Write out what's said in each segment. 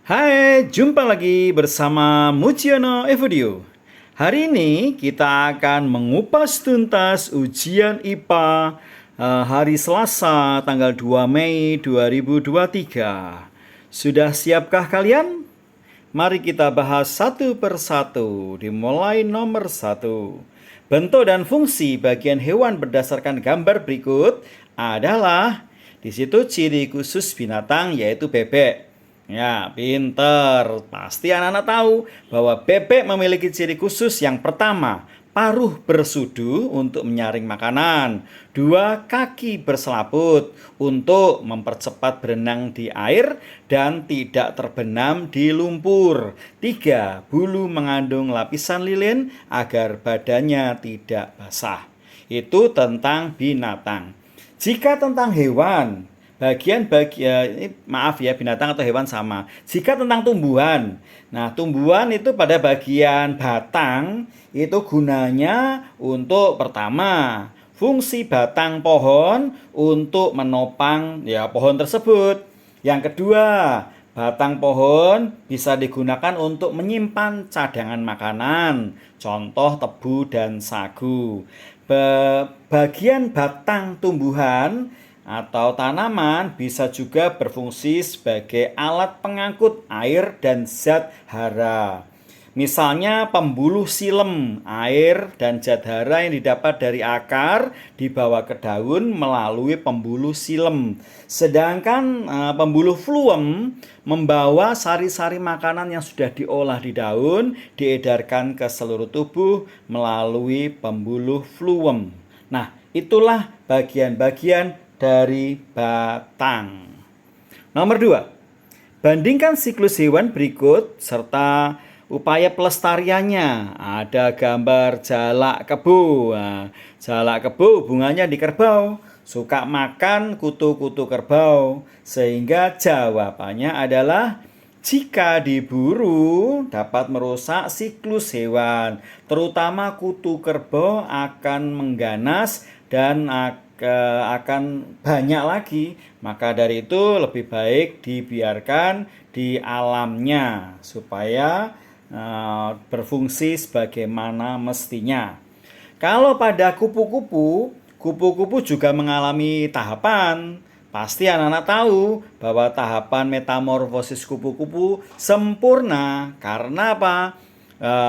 Hai, jumpa lagi bersama Mujiono Evodio. Hari ini kita akan mengupas tuntas ujian IPA hari Selasa tanggal 2 Mei 2023. Sudah siapkah kalian? Mari kita bahas satu persatu. Dimulai nomor satu. Bentuk dan fungsi bagian hewan berdasarkan gambar berikut adalah di situ ciri khusus binatang yaitu bebek. Ya, pinter. Pasti anak-anak tahu bahwa bebek memiliki ciri khusus yang pertama, paruh bersudu untuk menyaring makanan. Dua, kaki berselaput untuk mempercepat berenang di air dan tidak terbenam di lumpur. Tiga, bulu mengandung lapisan lilin agar badannya tidak basah. Itu tentang binatang. Jika tentang hewan, bagian maaf ya, binatang atau hewan sama. Jika tentang tumbuhan, nah tumbuhan itu pada bagian batang itu gunanya untuk pertama fungsi batang pohon untuk menopang ya pohon tersebut. Yang kedua, batang pohon bisa digunakan untuk menyimpan cadangan makanan, contoh tebu dan sagu. Bagian batang tumbuhan atau tanaman bisa juga berfungsi sebagai alat pengangkut air dan zat hara. Misalnya pembuluh silem, air dan zat hara yang didapat dari akar dibawa ke daun melalui pembuluh silem. Sedangkan pembuluh fluem membawa sari-sari makanan yang sudah diolah di daun diedarkan ke seluruh tubuh melalui pembuluh fluem. Nah, itulah bagian-bagian dari batang. Nomor 2. Bandingkan siklus hewan berikut serta upaya pelestariannya. Ada gambar jalak kebo. Nah, jalak kebo hubungannya di kerbau. Suka makan kutu-kutu kerbau. Sehingga jawabannya adalah jika diburu dapat merusak siklus hewan. Terutama kutu kerbau akan mengganas dan akan banyak lagi. Maka dari itu lebih baik dibiarkan di alamnya supaya berfungsi sebagaimana mestinya. Kalau pada kupu-kupu, kupu-kupu juga mengalami tahapan. Pasti anak-anak tahu bahwa tahapan metamorfosis kupu-kupu sempurna karena apa?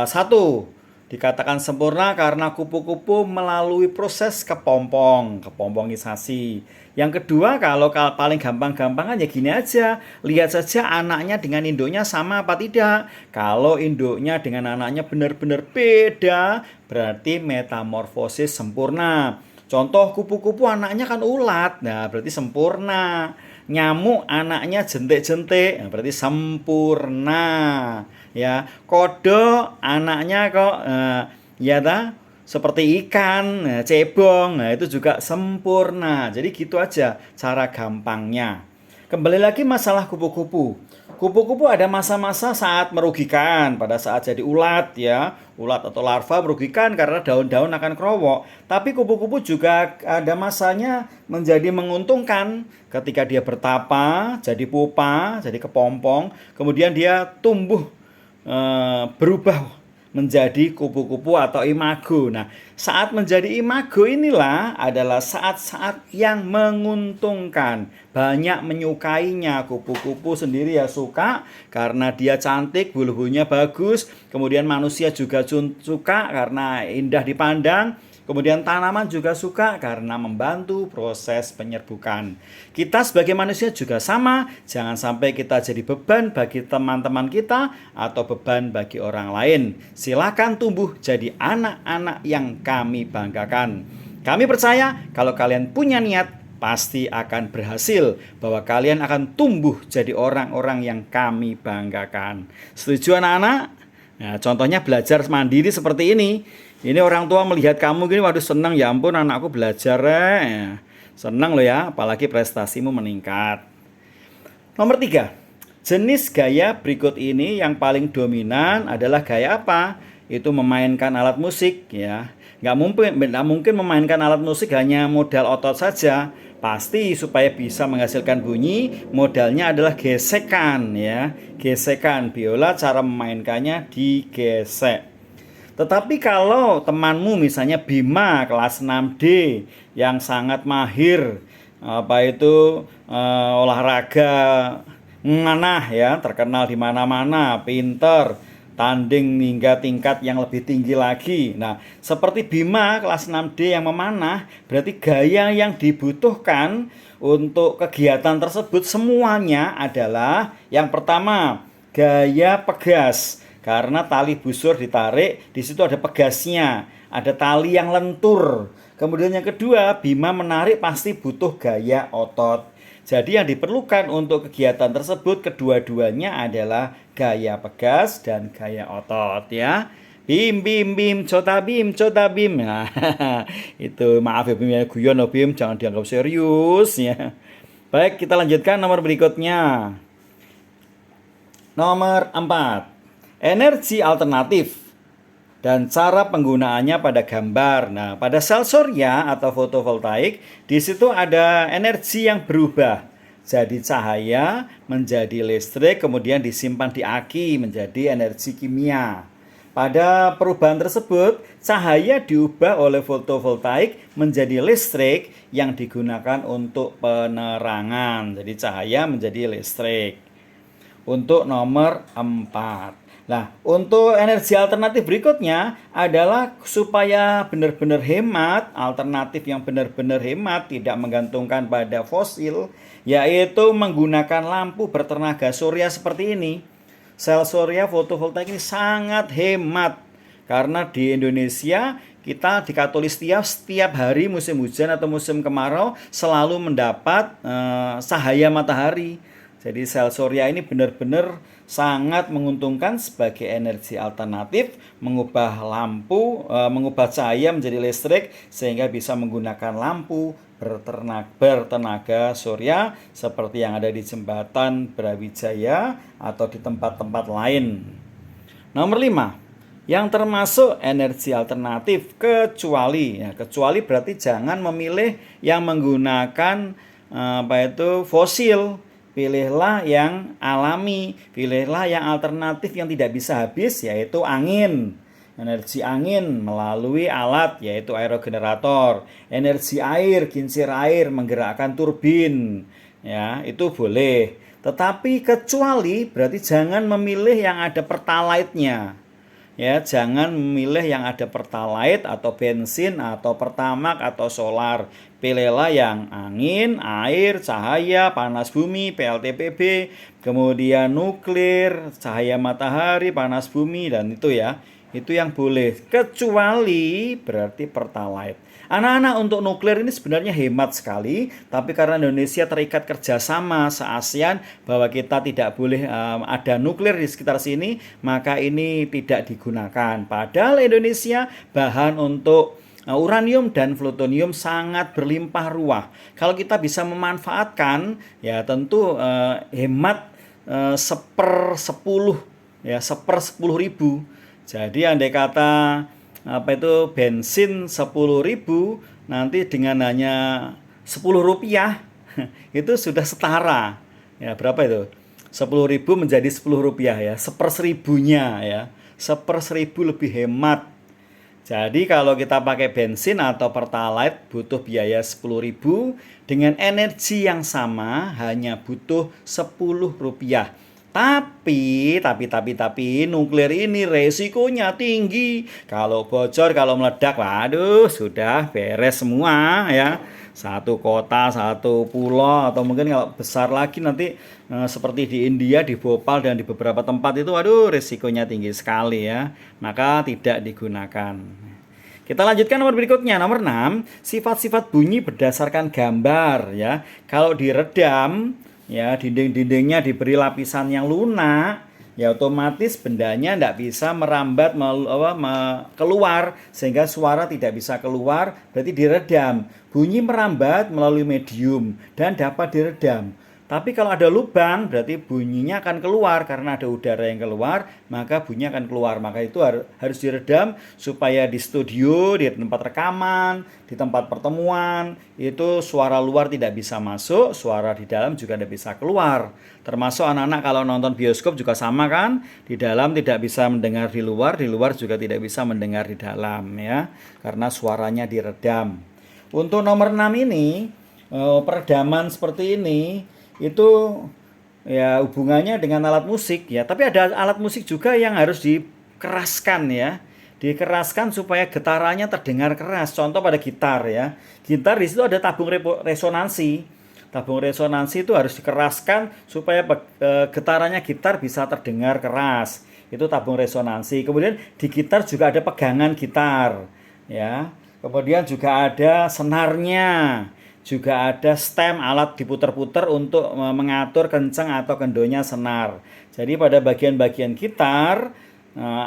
Satu, dikatakan sempurna karena kupu-kupu melalui proses kepompongisasi. Yang kedua, kalau paling gampang-gampangan ya gini aja. Lihat saja anaknya dengan induknya sama apa tidak. Kalau induknya dengan anaknya benar-benar beda, berarti metamorfosis sempurna. Contoh kupu-kupu anaknya kan ulat, nah berarti sempurna. Nyamuk anaknya jentik-jentik, nah berarti sempurna. Ya, kodok anaknya kok ya seperti ikan, cebong, nah itu juga sempurna. Jadi gitu aja cara gampangnya. Kembali lagi masalah kupu-kupu. Kupu-kupu ada masa-masa saat merugikan, pada saat jadi ulat ya. Ulat atau larva merugikan karena daun-daun akan kerowok. Tapi kupu-kupu juga ada masanya menjadi menguntungkan ketika dia bertapa, jadi pupa, jadi kepompong, kemudian dia tumbuh berubah menjadi kupu-kupu atau imago. Nah, saat menjadi imago inilah adalah saat-saat yang menguntungkan. Banyak menyukainya, kupu-kupu sendiri ya suka karena dia cantik, bulu-bulunya bagus. Kemudian manusia juga suka karena indah dipandang. Kemudian tanaman juga suka karena membantu proses penyerbukan. Kita sebagai manusia juga sama, jangan sampai kita jadi beban bagi teman-teman kita atau beban bagi orang lain. Silakan tumbuh jadi anak-anak yang kami banggakan. Kami percaya kalau kalian punya niat, pasti akan berhasil, bahwa kalian akan tumbuh jadi orang-orang yang kami banggakan. Setuju anak-anak? Nah, contohnya belajar mandiri seperti ini. Ini orang tua melihat kamu gini, waduh senang, ya ampun anakku belajar ya. Senang loh ya, apalagi prestasimu meningkat. Nomor 3, jenis gaya berikut ini yang paling dominan adalah gaya apa? Itu memainkan alat musik ya. Nggak mungkin memainkan alat musik hanya modal otot saja. Pasti supaya bisa menghasilkan bunyi, modalnya adalah gesekan ya. Gesekan biola, cara memainkannya digesek. Tetapi kalau temanmu misalnya Bima kelas 6D yang sangat mahir olahraga menganah ya, terkenal di mana-mana, pinter, tanding hingga tingkat yang lebih tinggi lagi. Nah, seperti Bima kelas 6D yang memanah, berarti gaya yang dibutuhkan untuk kegiatan tersebut semuanya adalah yang pertama, gaya pegas. Karena tali busur ditarik, di situ ada pegasnya, ada tali yang lentur. Kemudian yang kedua, Bima menarik pasti butuh gaya otot. Jadi yang diperlukan untuk kegiatan tersebut kedua-duanya adalah gaya pegas dan gaya otot ya. Bim bim bim cota bim cota bim. Nah, itu maaf ya Bim ya, guyon loh Bim, jangan dianggap serius ya. Baik, kita lanjutkan nomor berikutnya. Nomor 4. Energi alternatif dan cara penggunaannya pada gambar. Nah, pada sel surya atau fotovoltaik, di situ ada energi yang berubah. Jadi cahaya menjadi listrik, kemudian disimpan di aki menjadi energi kimia. Pada perubahan tersebut, cahaya diubah oleh fotovoltaik menjadi listrik yang digunakan untuk penerangan. Jadi cahaya menjadi listrik. Untuk nomor 4. Nah, untuk energi alternatif berikutnya adalah supaya benar-benar hemat, alternatif yang benar-benar hemat, tidak menggantungkan pada fosil, yaitu menggunakan lampu bertenaga surya seperti ini. Sel surya fotovoltaik ini sangat hemat, karena di Indonesia kita di Katulistiwa setiap hari musim hujan atau musim kemarau selalu mendapat cahaya matahari. Jadi sel surya ini benar-benar sangat menguntungkan sebagai energi alternatif, mengubah mengubah cahaya menjadi listrik sehingga bisa menggunakan lampu bertenaga surya seperti yang ada di jembatan Brawijaya atau di tempat-tempat lain. Nomor 5, yang termasuk energi alternatif kecuali berarti jangan memilih yang menggunakan fosil. Pilihlah yang alami, pilihlah yang alternatif yang tidak bisa habis, yaitu angin. Energi angin melalui alat yaitu aerogenerator. Energi air, kincir air menggerakkan turbin. Ya, itu boleh. Tetapi kecuali berarti jangan memilih yang ada pertalite-nya. Ya, jangan memilih yang ada pertalite atau bensin atau pertamax atau solar. Pilihlah yang angin, air, cahaya, panas bumi, PLTPB, kemudian nuklir, cahaya matahari, panas bumi, dan itu ya. Itu yang boleh. Kecuali berarti pertalite. Anak-anak, untuk nuklir ini sebenarnya hemat sekali, tapi karena Indonesia terikat kerjasama se-ASEAN bahwa kita tidak boleh ada nuklir di sekitar sini, maka ini tidak digunakan. Padahal Indonesia bahan untuk uranium dan plutonium sangat berlimpah ruah. Kalau kita bisa memanfaatkan, ya tentu hemat seper 10 ribu. Jadi andai kata bensin 10.000 nanti dengan hanya 10 rupiah itu sudah setara. Ya, berapa itu? 10.000 menjadi 10 rupiah ya, seperseribunya ya. Seperseribu lebih hemat. Jadi kalau kita pakai bensin atau pertalite butuh biaya 10.000, dengan energi yang sama hanya butuh 10 rupiah. Tapi nuklir ini resikonya tinggi. Kalau bocor, kalau meledak, waduh, sudah beres semua ya. Satu kota, satu pulau, atau mungkin kalau besar lagi nanti seperti di India, di Bhopal dan di beberapa tempat itu, waduh, resikonya tinggi sekali ya. Maka tidak digunakan. Kita lanjutkan nomor berikutnya, nomor 6, sifat-sifat bunyi berdasarkan gambar ya. Kalau diredam, ya dinding-dindingnya diberi lapisan yang lunak, ya otomatis bendanya tidak bisa merambat keluar, sehingga suara tidak bisa keluar, berarti diredam. Bunyi merambat melalui medium dan dapat diredam. Tapi kalau ada lubang berarti bunyinya akan keluar, karena ada udara yang keluar, maka bunyinya akan keluar. Maka itu harus diredam supaya di studio, di tempat rekaman, di tempat pertemuan, itu suara luar tidak bisa masuk, suara di dalam juga tidak bisa keluar. Termasuk anak-anak kalau nonton bioskop juga sama kan, di dalam tidak bisa mendengar di luar juga tidak bisa mendengar di dalam ya, karena suaranya diredam. Untuk nomor 6 ini, peredaman seperti ini itu ya hubungannya dengan alat musik ya, tapi ada alat musik juga yang harus dikeraskan ya, dikeraskan supaya getarannya terdengar keras. Contoh pada gitar ya, gitar di situ ada tabung resonansi. Tabung resonansi itu harus dikeraskan supaya getarannya gitar bisa terdengar keras. Itu tabung resonansi. Kemudian di gitar juga ada pegangan gitar ya. Kemudian juga ada senarnya, juga ada stem, alat diputer-puter untuk mengatur kencang atau kendonya senar. Jadi pada bagian-bagian gitar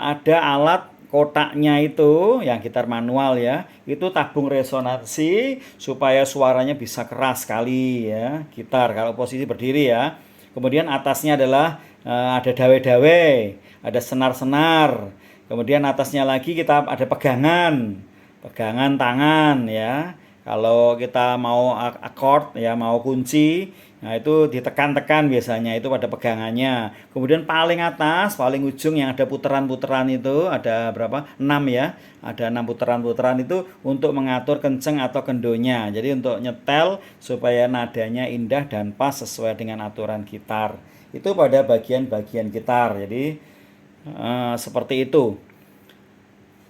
ada alat kotaknya itu, yang gitar manual ya, itu tabung resonansi supaya suaranya bisa keras sekali ya, gitar kalau posisi berdiri ya. Kemudian atasnya adalah ada dawe-dawe, ada senar-senar. Kemudian atasnya lagi kita ada pegangan, pegangan tangan ya. Kalau kita mau akord ya, mau kunci, nah itu ditekan-tekan biasanya itu pada pegangannya. Kemudian paling atas, paling ujung yang ada putaran-putaran itu ada berapa? 6 ya. Ada 6 putaran-putaran itu untuk mengatur kenceng atau kendonya. Jadi untuk nyetel supaya nadanya indah dan pas sesuai dengan aturan gitar. Itu pada bagian-bagian gitar. Jadi seperti itu.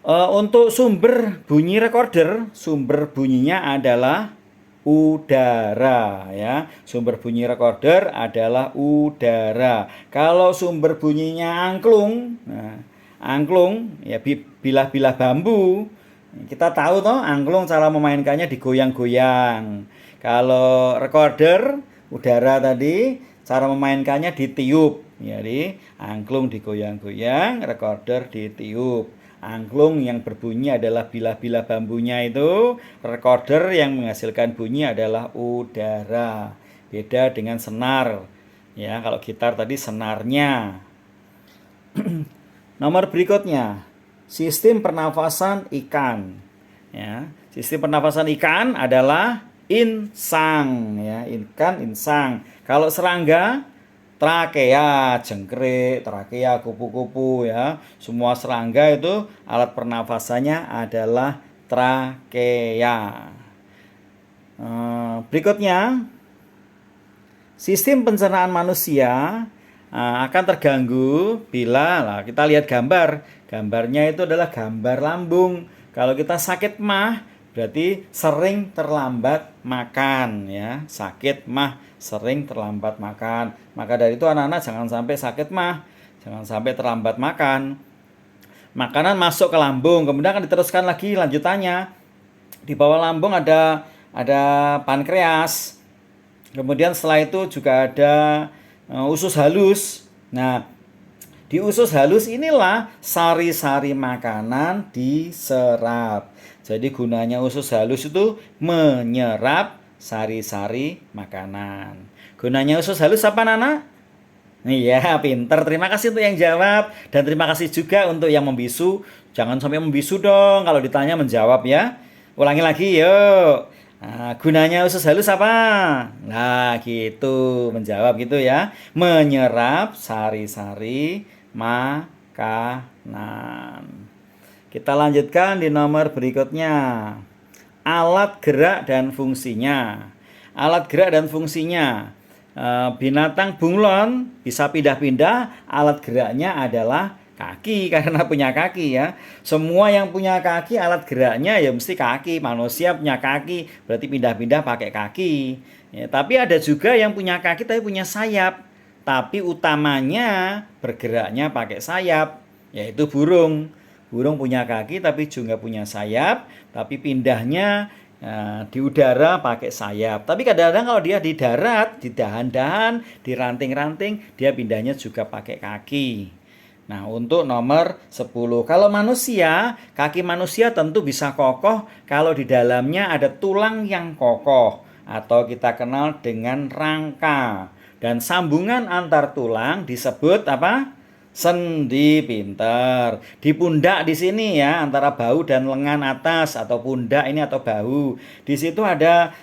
Untuk sumber bunyi recorder, sumber bunyinya adalah udara ya. Sumber bunyi recorder adalah udara. Kalau sumber bunyinya angklung, nah, angklung ya bilah-bilah bambu. Kita tahu toh angklung cara memainkannya digoyang-goyang. Kalau recorder udara tadi cara memainkannya ditiup. Jadi angklung digoyang-goyang, recorder ditiup. Angklung yang berbunyi adalah bilah-bilah bambunya itu, recorder yang menghasilkan bunyi adalah udara. Beda dengan senar. Ya, kalau gitar tadi senarnya. Nomor berikutnya, sistem pernafasan ikan. Ya, sistem pernafasan ikan adalah insang ya, ikan insang. Kalau serangga trakea, jengkrik, trakea, kupu-kupu ya. Semua serangga itu alat pernafasannya adalah trakea. Berikutnya, sistem pencernaan manusia akan terganggu bila kita lihat gambar. Gambarnya itu adalah gambar lambung. Kalau kita sakit mah berarti sering terlambat makan ya. Sakit mah, sering terlambat makan. Maka dari itu anak-anak jangan sampai sakit mah, jangan sampai terlambat makan. Makanan masuk ke lambung, kemudian akan diteruskan lagi lanjutannya. Di bawah lambung ada pankreas. Kemudian setelah itu juga ada usus halus. Nah, di usus halus inilah sari-sari makanan diserap. Jadi gunanya usus halus itu menyerap sari-sari makanan. Gunanya usus halus apa Nana? Iya, pinter. Terima kasih untuk yang jawab. Dan terima kasih juga untuk yang membisu. Jangan sampai membisu dong kalau ditanya menjawab ya. Ulangi lagi yuk. Nah, gunanya usus halus apa? Nah gitu, menjawab gitu ya. Menyerap sari-sari makanan. Kita lanjutkan di nomor berikutnya. Alat gerak dan fungsinya. Alat gerak dan fungsinya. Binatang bunglon bisa pindah-pindah, alat geraknya adalah kaki karena punya kaki ya. Semua yang punya kaki alat geraknya ya mesti kaki. Manusia punya kaki, berarti pindah-pindah pakai kaki. Ya, tapi ada juga yang punya kaki tapi punya sayap. Tapi utamanya bergeraknya pakai sayap, yaitu burung. Burung punya kaki tapi juga punya sayap, tapi pindahnya di udara pakai sayap. Tapi kadang-kadang kalau dia di darat, di dahan-dahan, di ranting-ranting, dia pindahnya juga pakai kaki. Nah, untuk nomor 10. Kalau manusia, kaki manusia tentu bisa kokoh kalau di dalamnya ada tulang yang kokoh atau kita kenal dengan rangka. Dan sambungan antar tulang disebut apa? Sendi pinter. Di pundak di sini ya, antara bahu dan lengan atas atau pundak ini atau bahu. Di situ ada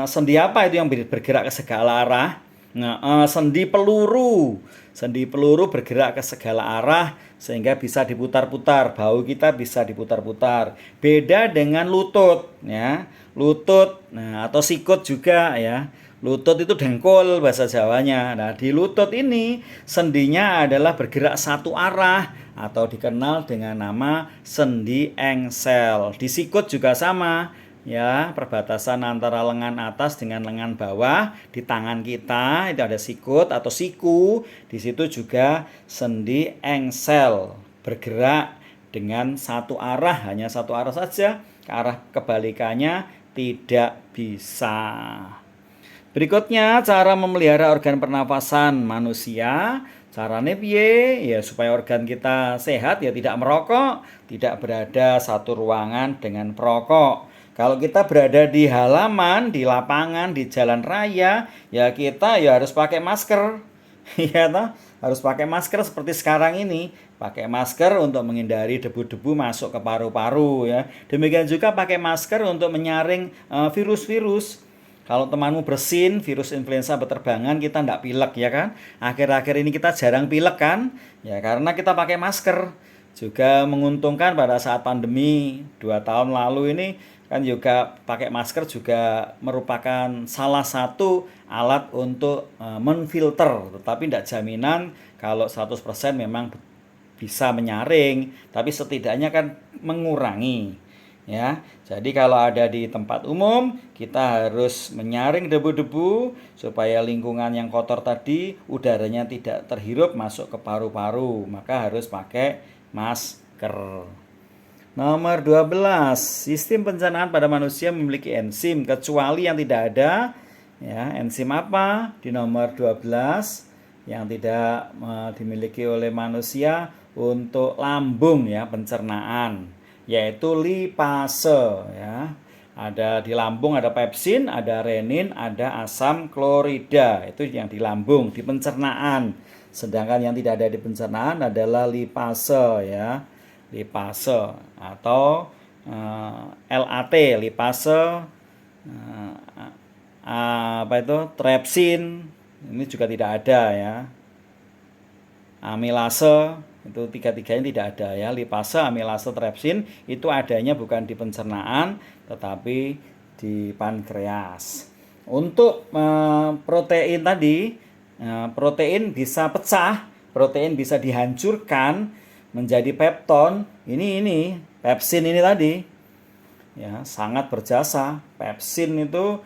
sendi apa itu yang bergerak ke segala arah? Nah, sendi peluru. Sendi peluru bergerak ke segala arah sehingga bisa diputar-putar. Bahu kita bisa diputar-putar. Beda dengan lutut ya. Lutut nah atau sikut juga ya. Lutut itu dengkul bahasa Jawanya. Nah, di lutut ini sendinya adalah bergerak satu arah atau dikenal dengan nama sendi engsel. Di sikut juga sama ya, perbatasan antara lengan atas dengan lengan bawah di tangan kita itu ada sikut atau siku. Di situ juga sendi engsel bergerak dengan satu arah, hanya satu arah saja. Ke arah kebalikannya tidak bisa. Berikutnya cara memelihara organ pernafasan manusia. Caranya piye? Ya supaya organ kita sehat ya tidak merokok, tidak berada satu ruangan dengan perokok. Kalau kita berada di halaman, di lapangan, di jalan raya, ya kita ya harus pakai masker. Ya toh? Harus pakai masker seperti sekarang ini. Pakai masker untuk menghindari debu-debu masuk ke paru-paru ya. Demikian juga pakai masker untuk menyaring virus-virus. Kalau temanmu bersin, virus influenza beterbangan, kita tidak pilek ya kan. Akhir-akhir ini kita jarang pilek kan. Ya karena kita pakai masker. Juga menguntungkan pada saat pandemi 2 tahun lalu ini kan juga pakai masker juga merupakan salah satu alat untuk menfilter. Tetapi tidak jaminan kalau 100% memang bisa menyaring. Tapi setidaknya kan mengurangi. Ya, jadi kalau ada di tempat umum kita harus menyaring debu-debu supaya lingkungan yang kotor tadi udaranya tidak terhirup masuk ke paru-paru, maka harus pakai masker. Nomor 12, sistem pencernaan pada manusia memiliki enzim kecuali yang tidak ada. Ya, enzim apa? Di nomor 12 yang tidak dimiliki oleh manusia untuk lambung ya, pencernaan. Yaitu lipase ya. Ada di lambung ada pepsin, ada renin, ada asam klorida. Itu yang di lambung, di pencernaan. Sedangkan yang tidak ada di pencernaan adalah lipase ya. Lipase atau LAT, lipase apa itu? Trepsin. Ini juga tidak ada ya. Amilase itu tiga-tiganya tidak ada ya. Lipase, amilase, trepsin itu adanya bukan di pencernaan tetapi di pankreas. Untuk protein tadi, protein bisa pecah, protein bisa dihancurkan menjadi pepton. Ini pepsin ini tadi ya sangat berjasa. Pepsin itu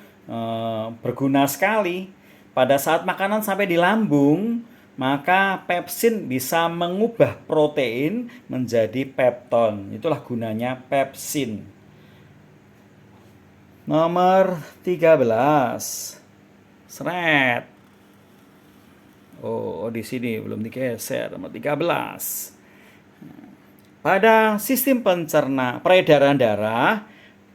berguna sekali pada saat makanan sampai di lambung. Maka pepsin bisa mengubah protein menjadi pepton. Itulah gunanya pepsin. Nomor 13. Seret. Oh, di sini belum digeser. Nomor 13. Pada sistem peredaran darah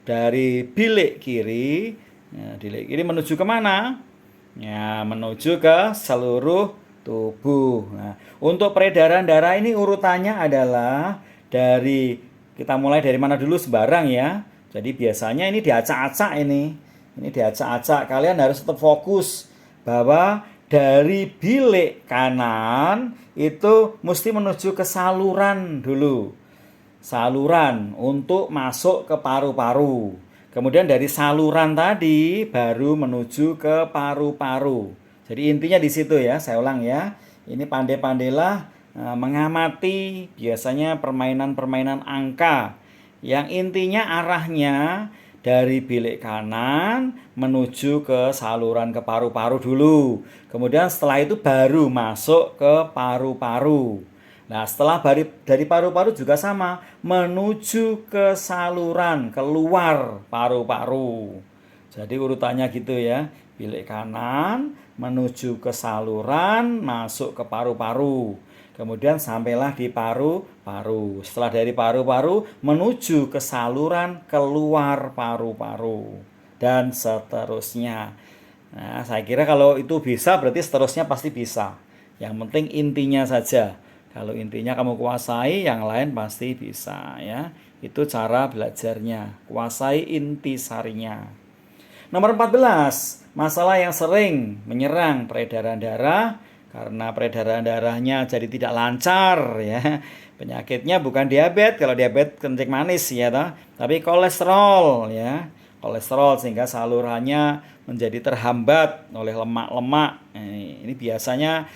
dari bilik kiri, ya, bilik kiri menuju ke mana? Ya, menuju ke seluruh tubuh. Nah, untuk peredaran darah ini urutannya adalah kita mulai dari mana dulu sembarang ya. Jadi biasanya ini diacak-acak ini. Ini diacak-acak. Kalian harus tetap fokus bahwa dari bilik kanan itu mesti menuju ke saluran dulu. Saluran untuk masuk ke paru-paru. Kemudian dari saluran tadi baru menuju ke paru-paru. Jadi intinya di situ ya, saya ulang ya. Ini pandai-pandailah mengamati biasanya permainan-permainan angka yang intinya arahnya dari bilik kanan menuju ke saluran ke paru-paru dulu. Kemudian setelah itu baru masuk ke paru-paru. Nah, setelah dari paru-paru juga sama, menuju ke saluran keluar paru-paru. Jadi urutannya gitu ya. Bilik kanan menuju ke saluran, masuk ke paru-paru. Kemudian sampailah di paru-paru. Setelah dari paru-paru menuju ke saluran keluar paru-paru. Dan seterusnya. Nah, saya kira kalau itu bisa berarti seterusnya pasti bisa. Yang penting intinya saja. Kalau intinya kamu kuasai, yang lain pasti bisa ya. Itu cara belajarnya. Kuasai inti sarinya. Nomor 14, masalah yang sering menyerang peredaran darah karena peredaran darahnya jadi tidak lancar ya. Penyakitnya bukan diabetes, kalau diabetes kencing manis ya toh, tapi kolesterol ya. Kolesterol sehingga salurannya menjadi terhambat oleh lemak-lemak. Ini biasanya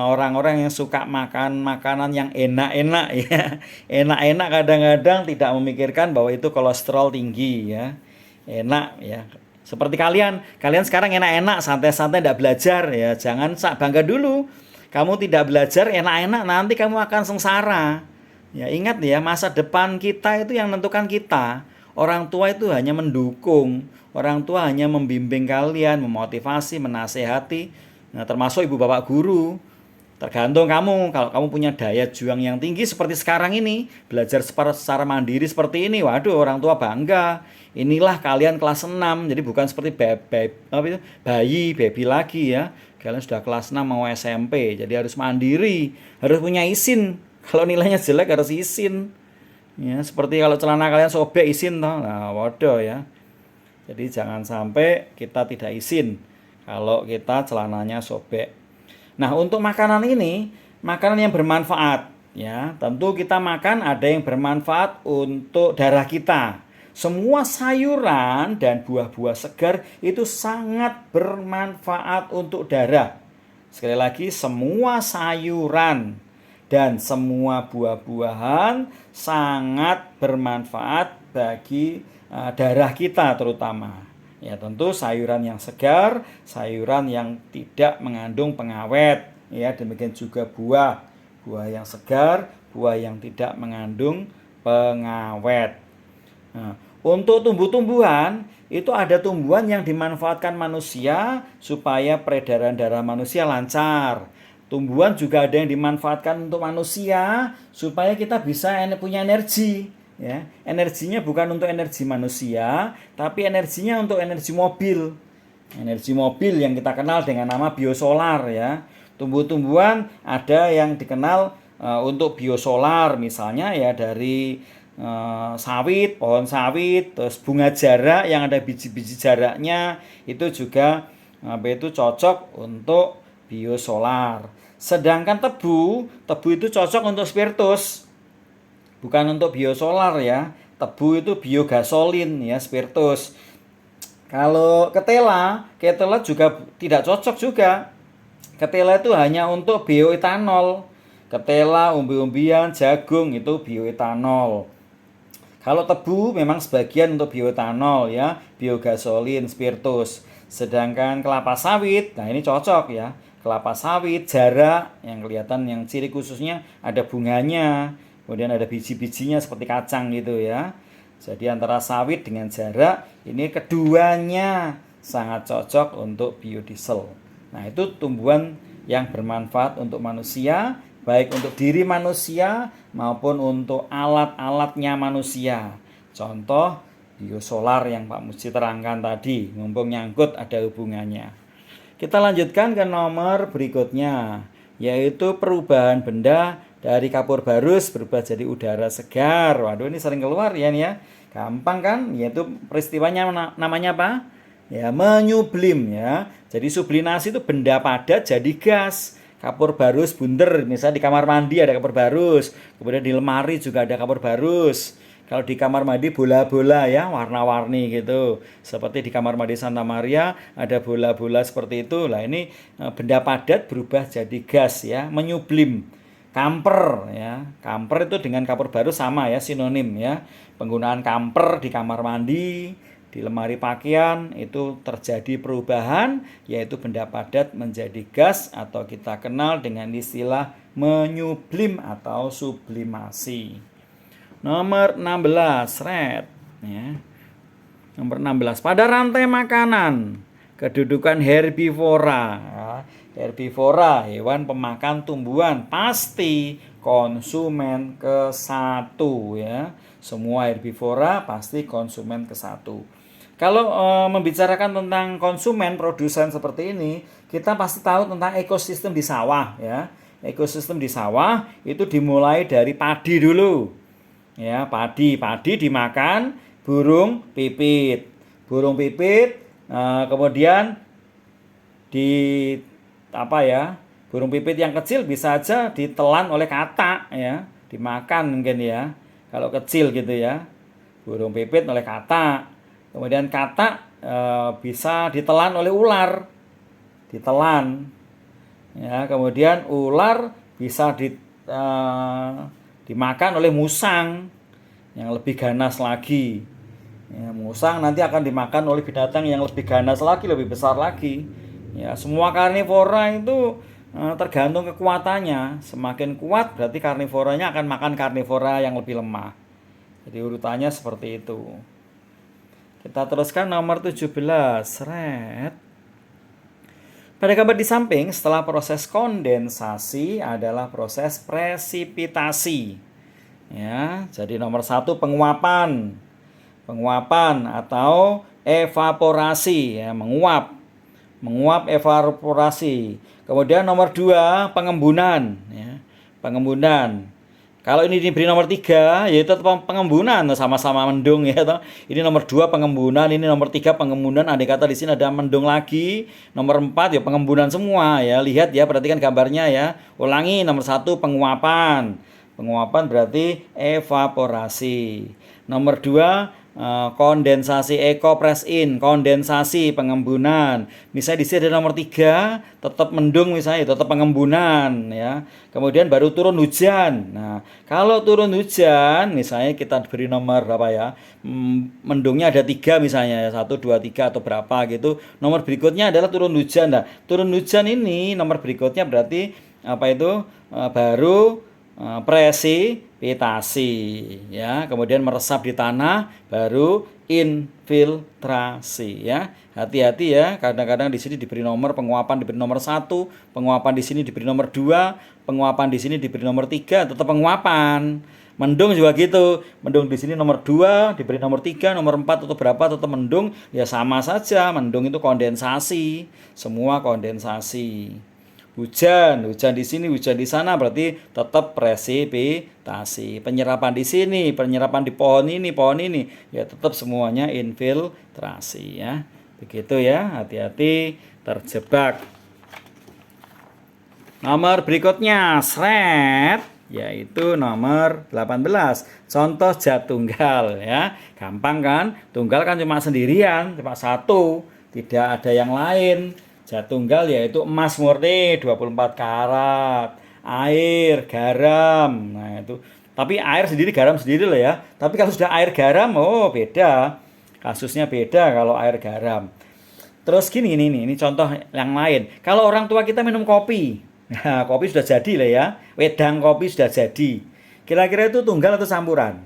orang-orang yang suka makan makanan yang enak-enak ya. Enak-enak kadang-kadang tidak memikirkan bahwa itu kolesterol tinggi ya. Enak ya. Seperti kalian sekarang enak-enak, santai-santai, tidak belajar ya. Jangan bangga dulu. Kamu tidak belajar enak-enak, nanti kamu akan sengsara. Ya, ingat ya, masa depan kita itu yang menentukan kita. Orang tua itu hanya mendukung, orang tua hanya membimbing kalian, memotivasi, menasehati. Nah, termasuk ibu bapak guru. Tergantung kamu, kalau kamu punya daya juang yang tinggi seperti sekarang ini, belajar secara mandiri seperti ini, waduh orang tua bangga. Inilah kalian kelas 6, jadi bukan seperti bayi, baby lagi ya. Kalian sudah kelas 6 mau SMP, jadi harus mandiri, harus punya izin. Kalau nilainya jelek harus izin. Ya, seperti kalau celana kalian sobek izin toh. Nah, waduh ya. Jadi jangan sampai kita tidak izin kalau kita celananya sobek. Nah, untuk makanan ini, makanan yang bermanfaat ya. Tentu kita makan ada yang bermanfaat untuk darah kita. Semua sayuran dan buah-buah segar itu sangat bermanfaat untuk darah. Sekali lagi, semua sayuran dan semua buah-buahan sangat bermanfaat bagi darah kita terutama. Ya tentu sayuran yang segar, sayuran yang tidak mengandung pengawet. Ya demikian juga buah, buah yang segar, buah yang tidak mengandung pengawet. Nah, untuk tumbuh-tumbuhan itu ada tumbuhan yang dimanfaatkan manusia supaya peredaran darah manusia lancar. Tumbuhan juga ada yang dimanfaatkan untuk manusia supaya kita bisa punya energi. Ya, energinya bukan untuk energi manusia, tapi energinya untuk energi mobil. Energi mobil yang kita kenal dengan nama biosolar ya. Tumbuh-tumbuhan ada yang dikenal untuk biosolar misalnya ya dari sawit, pohon sawit, terus bunga jarak yang ada biji-biji jaraknya itu juga itu cocok untuk biosolar. Sedangkan tebu itu cocok untuk spiritus. Bukan untuk biosolar ya. Tebu itu biogasolin ya, spiritus. Kalau ketela juga tidak cocok juga. Ketela itu hanya untuk bioetanol. Ketela, umbi-umbian, jagung itu bioetanol. Kalau tebu memang sebagian untuk bioetanol ya, biogasolin, spiritus. Sedangkan kelapa sawit, nah ini cocok ya. Kelapa sawit, jarak yang kelihatan yang ciri khususnya ada bunganya. Kemudian ada biji-bijinya seperti kacang gitu ya. Jadi antara sawit dengan jarak ini keduanya sangat cocok untuk biodiesel. Nah, itu tumbuhan yang bermanfaat untuk manusia, baik untuk diri manusia maupun untuk alat-alatnya manusia. Contoh biosolar yang Pak Muji terangkan tadi, mumpung nyangkut ada hubungannya. Kita lanjutkan ke nomor berikutnya, yaitu perubahan benda dari kapur barus berubah jadi udara segar. Waduh, ini sering keluar ya nih ya. Gampang kan? Yaitu peristiwanya namanya apa? Ya, menyublim ya. Jadi sublimasi itu benda padat jadi gas. Kapur barus bunder, misalnya di kamar mandi ada kapur barus. Kemudian di lemari juga ada kapur barus. Kalau di kamar mandi bola-bola ya, warna-warni gitu. Seperti di kamar mandi Santa Maria ada bola-bola seperti itu. Lah ini benda padat berubah jadi gas ya, menyublim. Kamper ya. Kamper itu dengan kapur barus sama ya, sinonim ya. Penggunaan kamper di kamar mandi, di lemari pakaian itu terjadi perubahan yaitu benda padat menjadi gas atau kita kenal dengan istilah menyublim atau sublimasi. Nomor 16, red ya. Nomor 16, pada rantai makanan kedudukan herbivora. Herbivora, hewan pemakan tumbuhan, pasti konsumen ke-1 ya. Semua herbivora pasti konsumen ke-1. Kalau membicarakan tentang konsumen, produsen seperti ini, kita pasti tahu tentang ekosistem di sawah ya. Ekosistem di sawah itu dimulai dari padi dulu. Ya, padi dimakan burung pipit. Burung pipit kemudian di apa ya? Burung pipit yang kecil bisa aja ditelan oleh katak ya, dimakan mungkin ya. Kalau kecil gitu ya. Burung pipit oleh katak. Kemudian katak bisa ditelan oleh ular, ditelan. Ya, kemudian ular bisa dimakan oleh musang yang lebih ganas lagi. Ya, musang nanti akan dimakan oleh binatang yang lebih ganas lagi, lebih besar lagi. Ya, semua karnivora itu tergantung kekuatannya. Semakin kuat berarti karnivoranya akan makan karnivora yang lebih lemah. Jadi urutannya seperti itu. Kita teruskan nomor 17. Red. Pada gambar di samping, setelah proses kondensasi adalah proses presipitasi. Ya, jadi nomor 1 penguapan. Penguapan atau evaporasi ya, menguap. Menguap evaporasi. Kemudian nomor 2 pengembunan ya. Pengembunan. Kalau ini diberi nomor 3, yaitu pengembunan, sama-sama mendung ya toh. Ini nomor 2 pengembunan, ini nomor 3 pengembunan. Andai kata di sini ada mendung lagi. Nomor 4 ya pengembunan semua ya. Lihat ya, perhatikan gambarnya ya. Ulangi, nomor 1 penguapan. Penguapan berarti evaporasi. Nomor 2 kondensasi, press in, kondensasi, pengembunan. Misalnya di sini ada nomor 3, tetap mendung misalnya, tetap pengembunan ya. Kemudian baru turun hujan. Nah, kalau turun hujan, misalnya kita beri nomor berapa ya? Mendungnya ada 3 misalnya, 1, 2, 3 atau berapa gitu. Nomor berikutnya adalah turun hujan. Nah, turun hujan ini nomor berikutnya berarti apa itu? Baru presipitasi ya, kemudian meresap di tanah baru infiltrasi ya. Hati-hati ya, kadang-kadang di sini diberi nomor penguapan diberi nomor 1, penguapan di sini diberi nomor 2, penguapan di sini diberi nomor 3, tetap penguapan. Mendung juga gitu, mendung di sini nomor 2 diberi nomor 3, nomor 4 atau berapa tetap mendung, ya sama saja. Mendung itu kondensasi, semua kondensasi. Hujan di sini, hujan di sana berarti tetap presipitasi. Penyerapan di sini, penyerapan di pohon ini, ya tetap semuanya infiltrasi ya. Begitu ya, hati-hati terjebak. Nomor berikutnya, seret, yaitu nomor 18. Contoh zat tunggal ya. Gampang kan? Tunggal kan cuma sendirian, cuma satu, tidak ada yang lain. Zat tunggal yaitu emas murni 24 karat, air, garam. Nah, itu. Tapi air sendiri, garam sendiri lah ya. Tapi kalau sudah air garam, oh beda. Kasusnya beda kalau air garam. Terus gini ini contoh yang lain. Kalau orang tua kita minum kopi. Nah, kopi sudah jadi lah ya. Wedang kopi sudah jadi. Kira-kira itu tunggal atau campuran?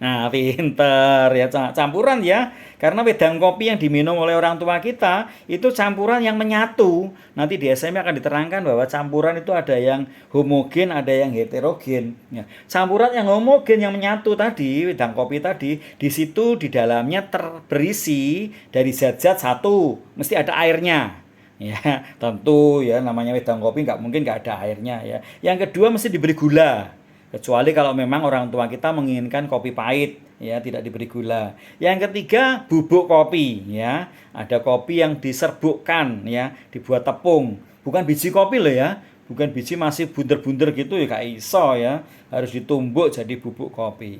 Nah, pinter ya, campuran ya. Karena wedang kopi yang diminum oleh orang tua kita itu campuran yang menyatu. Nanti di SMP akan diterangkan bahwa campuran itu ada yang homogen, ada yang heterogen. Ya, campuran yang homogen yang menyatu tadi, wedang kopi tadi, di situ di dalamnya berisi dari zat-zat satu, mesti ada airnya. Ya, tentu ya namanya wedang kopi mungkin nggak ada airnya ya. Yang kedua mesti diberi gula. Kecuali kalau memang orang tua kita menginginkan kopi pahit, ya tidak diberi gula. Yang ketiga, bubuk kopi, ya. Ada kopi yang diserbukkan, ya, dibuat tepung. Bukan biji kopi loh ya, bukan biji masih bunder-bunder gitu ya, kayak iso ya. Harus ditumbuk jadi bubuk kopi.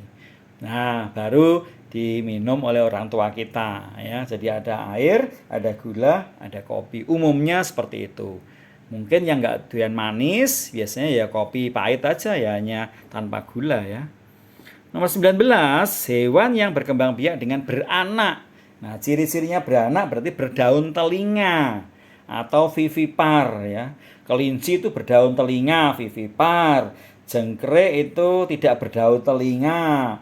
Nah, baru diminum oleh orang tua kita, ya. Jadi ada air, ada gula, ada kopi. Umumnya seperti itu. Mungkin yang nggak doyan manis, biasanya ya kopi pahit aja ya, hanya tanpa gula ya. Nomor 19, hewan yang berkembang biak dengan beranak. Nah, ciri-cirinya beranak berarti berdaun telinga atau vivipar ya. Kelinci itu berdaun telinga, vivipar. Jengkrik itu tidak berdaun telinga.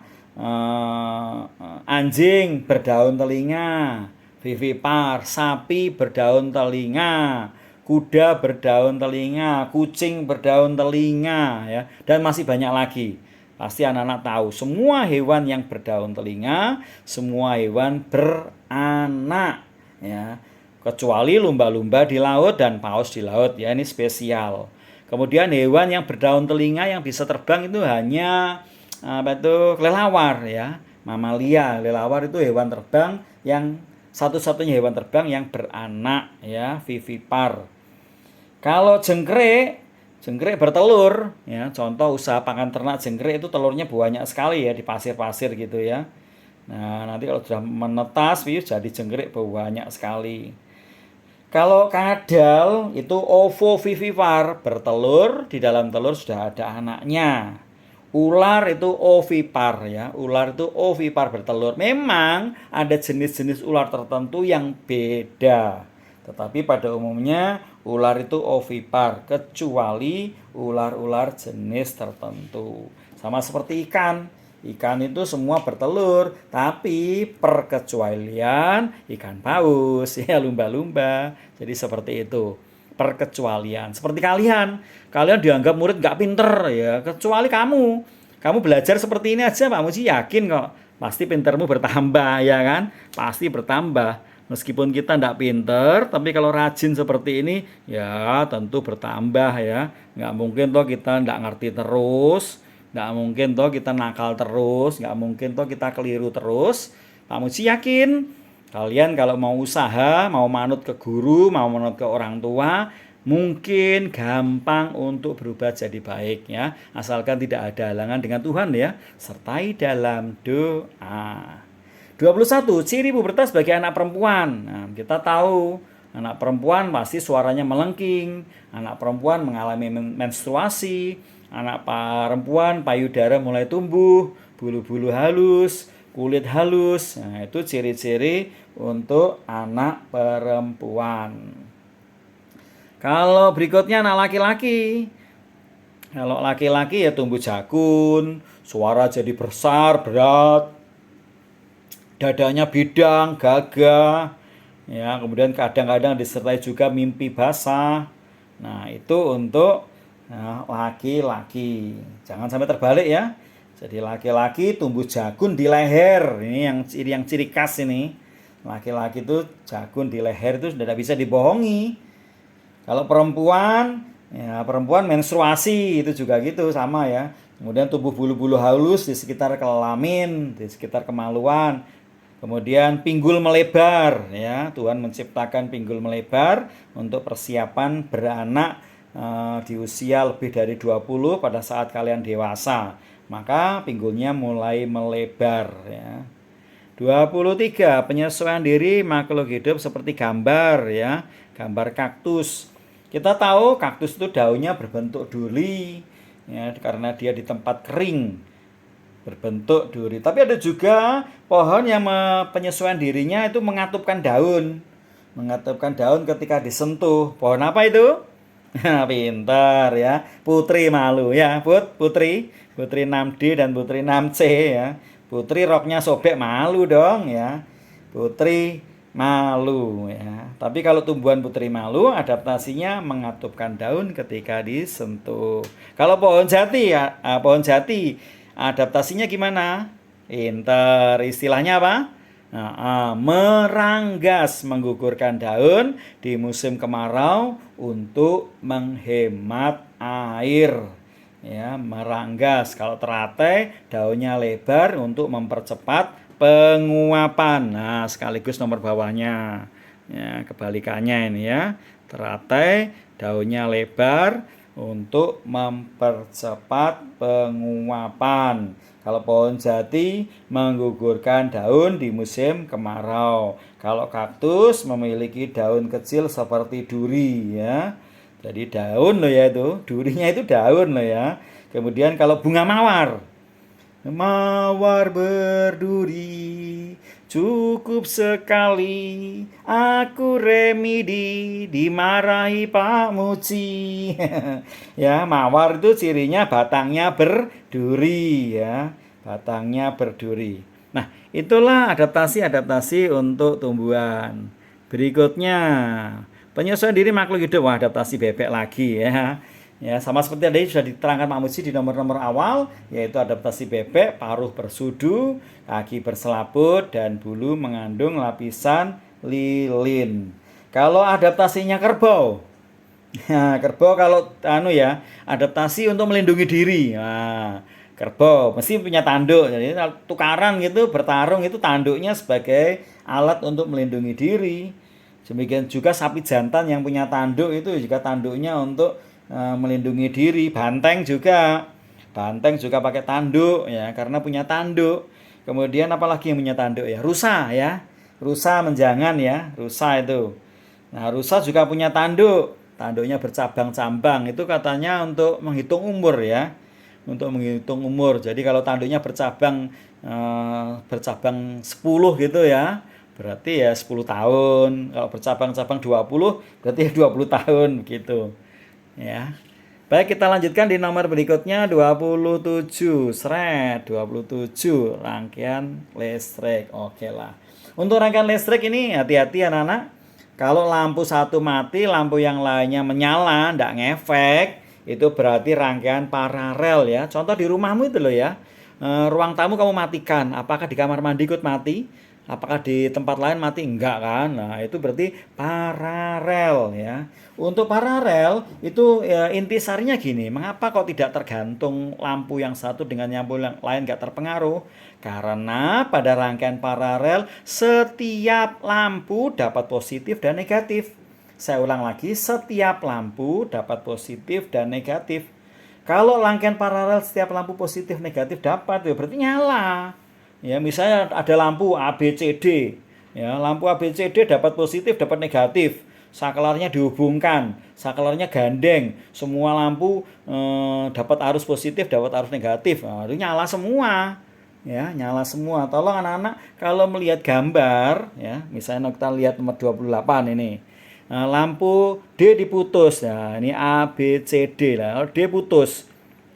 Anjing berdaun telinga, vivipar. Sapi berdaun telinga. Kuda berdaun telinga, kucing berdaun telinga ya, dan masih banyak lagi. Pasti anak-anak tahu, semua hewan yang berdaun telinga, semua hewan beranak, ya. Kecuali lumba-lumba di laut dan paus di laut, ya, ini spesial. Kemudian hewan yang berdaun telinga yang bisa terbang itu hanya kelelawar, ya. Mamalia, kelelawar itu hewan terbang yang satu-satunya hewan terbang yang beranak, ya, vivipar. Kalau jengkrik bertelur, ya, contoh usaha pakan ternak jengkrik itu telurnya banyak sekali ya di pasir-pasir gitu ya. Nah, nanti kalau sudah menetas, jadi jengkrik banyak sekali. Kalau kadal itu ovovivipar, bertelur, di dalam telur sudah ada anaknya. Ular itu ovipar ya, ular itu ovipar bertelur. Memang ada jenis-jenis ular tertentu yang beda. Tetapi pada umumnya ular itu ovipar kecuali ular-ular jenis tertentu. Sama seperti ikan. Ikan itu semua bertelur, tapi perkecualian ikan paus ya, lumba-lumba. Jadi seperti itu. Perkecualian. Seperti kalian dianggap murid nggak pinter ya, kecuali kamu belajar seperti ini aja Pak Muji yakin kok pasti pintermu bertambah ya kan, pasti bertambah. Meskipun kita nggak pinter, tapi kalau rajin seperti ini ya tentu bertambah ya. Nggak mungkin toh kita nggak ngerti terus, nggak mungkin toh kita nakal terus, nggak mungkin toh kita keliru terus. Pak Muji yakin kalian kalau mau usaha, mau manut ke guru, mau manut ke orang tua, mungkin gampang untuk berubah jadi baik ya. Asalkan tidak ada halangan dengan Tuhan ya. Sertai dalam doa. 21. Ciri pubertas bagi anak perempuan. Nah, kita tahu anak perempuan pasti suaranya melengking. Anak perempuan mengalami menstruasi. Anak perempuan payudara mulai tumbuh, bulu-bulu halus, kulit halus. Nah, itu ciri-ciri untuk anak perempuan. Kalau berikutnya anak laki-laki. Kalau laki-laki ya tumbuh jakun, suara jadi besar, berat, dadanya bidang, gagah. Ya, kemudian kadang-kadang disertai juga mimpi basah. Nah, itu untuk laki-laki. Jangan sampai terbalik ya. Jadi laki-laki tumbuh jagun di leher. Ini yang ciri khas ini. Laki-laki itu jagun di leher itu sudah tidak bisa dibohongi. Kalau perempuan, ya perempuan menstruasi itu juga gitu sama ya. Kemudian tumbuh bulu-bulu halus di sekitar kelamin, di sekitar kemaluan. Kemudian pinggul melebar ya. Tuhan menciptakan pinggul melebar untuk persiapan beranak di usia lebih dari 20 pada saat kalian dewasa. Maka pinggulnya mulai melebar ya. 23. Penyesuaian diri makhluk hidup seperti gambar ya, gambar kaktus. Kita tahu kaktus itu daunnya berbentuk duri ya, karena dia di tempat kering berbentuk duri. Tapi ada juga pohon yang penyesuaian dirinya itu mengatupkan daun. Mengatupkan daun ketika disentuh. Pohon apa itu? Pintar ya. Putri malu ya, Putri 6D dan Putri 6C ya. Putri roknya sobek malu dong ya. Putri malu ya. Tapi kalau tumbuhan putri malu adaptasinya mengatupkan daun ketika disentuh. Kalau pohon jati ya, pohon jati adaptasinya gimana? Pintar. Istilahnya apa? Meranggas, menggugurkan daun di musim kemarau untuk menghemat air. Ya, meranggas. Kalau teratai, daunnya lebar untuk mempercepat penguapan. Nah, sekaligus nomor bawahnya. Ya, kebalikannya ini ya. Teratai, daunnya lebar untuk mempercepat penguapan. Kalau pohon jati menggugurkan daun di musim kemarau. Kalau kaktus memiliki daun kecil seperti duri ya. Jadi daun loh ya itu, durinya itu daun loh ya. Kemudian kalau bunga mawar. Mawar berduri cukup sekali, aku remedi dimarahi Pak Muci. Ya, mawar itu cirinya batangnya berduri ya, batangnya berduri. Nah, itulah adaptasi-adaptasi untuk tumbuhan. Berikutnya, penyesuaian diri makhluk hidup. Wah, adaptasi bebek lagi ya. Ya, sama seperti tadi sudah diterangkan Pak Muji di nomor-nomor awal, yaitu adaptasi bebek, paruh bersudu, kaki berselaput, dan bulu mengandung lapisan lilin. Kalau adaptasinya kerbau, nah, kerbau kalau adaptasi untuk melindungi diri. Nah, kerbau mesti punya tanduk. Jadi tukaran gitu, bertarung itu tanduknya sebagai alat untuk melindungi diri. Demikian juga sapi jantan yang punya tanduk itu juga tanduknya untuk melindungi diri. Banteng juga pakai tanduk ya, karena punya tanduk. Kemudian apalagi yang punya tanduk ya? Rusa ya. Rusa menjangan ya, rusa itu. Nah, rusa juga punya tanduk. Tanduknya bercabang-cabang. Itu katanya untuk menghitung umur ya. Untuk menghitung umur. Jadi kalau tanduknya bercabang 10 gitu ya, berarti ya 10 tahun. Kalau bercabang-cabang 20 berarti ya 20 tahun begitu. Ya. Baik, kita lanjutkan di nomor berikutnya 27. 27 rangkaian listrik. Oke lah. Untuk rangkaian listrik ini hati-hati anak-anak. Kalau lampu satu mati, lampu yang lainnya menyala, tidak ngefek, itu berarti rangkaian paralel ya. Contoh di rumahmu itu loh ya. Ruang tamu kamu matikan, apakah di kamar mandi ikut mati? Apakah di tempat lain mati? Enggak kan? Nah, itu berarti paralel ya. Untuk paralel itu ya, intisarinya gini, mengapa kok tidak tergantung lampu yang satu dengan lampu yang lain enggak terpengaruh? Karena pada rangkaian paralel setiap lampu dapat positif dan negatif. Saya ulang lagi, setiap lampu dapat positif dan negatif. Kalau rangkaian paralel setiap lampu positif negatif dapat, ya berarti nyala. Ya, misalnya ada lampu A B C D. Ya, lampu A B C D dapat positif, dapat negatif. Saklarnya dihubungkan, saklarnya gandeng. Semua lampu dapat arus positif, dapat arus negatif. Nah, itu nyala semua. Ya, nyala semua. Tolong anak-anak kalau melihat gambar, ya, misalnya kita lihat nomor 28 ini. Nah, lampu D diputus. Nah, ini A, B, C, D lah. Kalau D putus.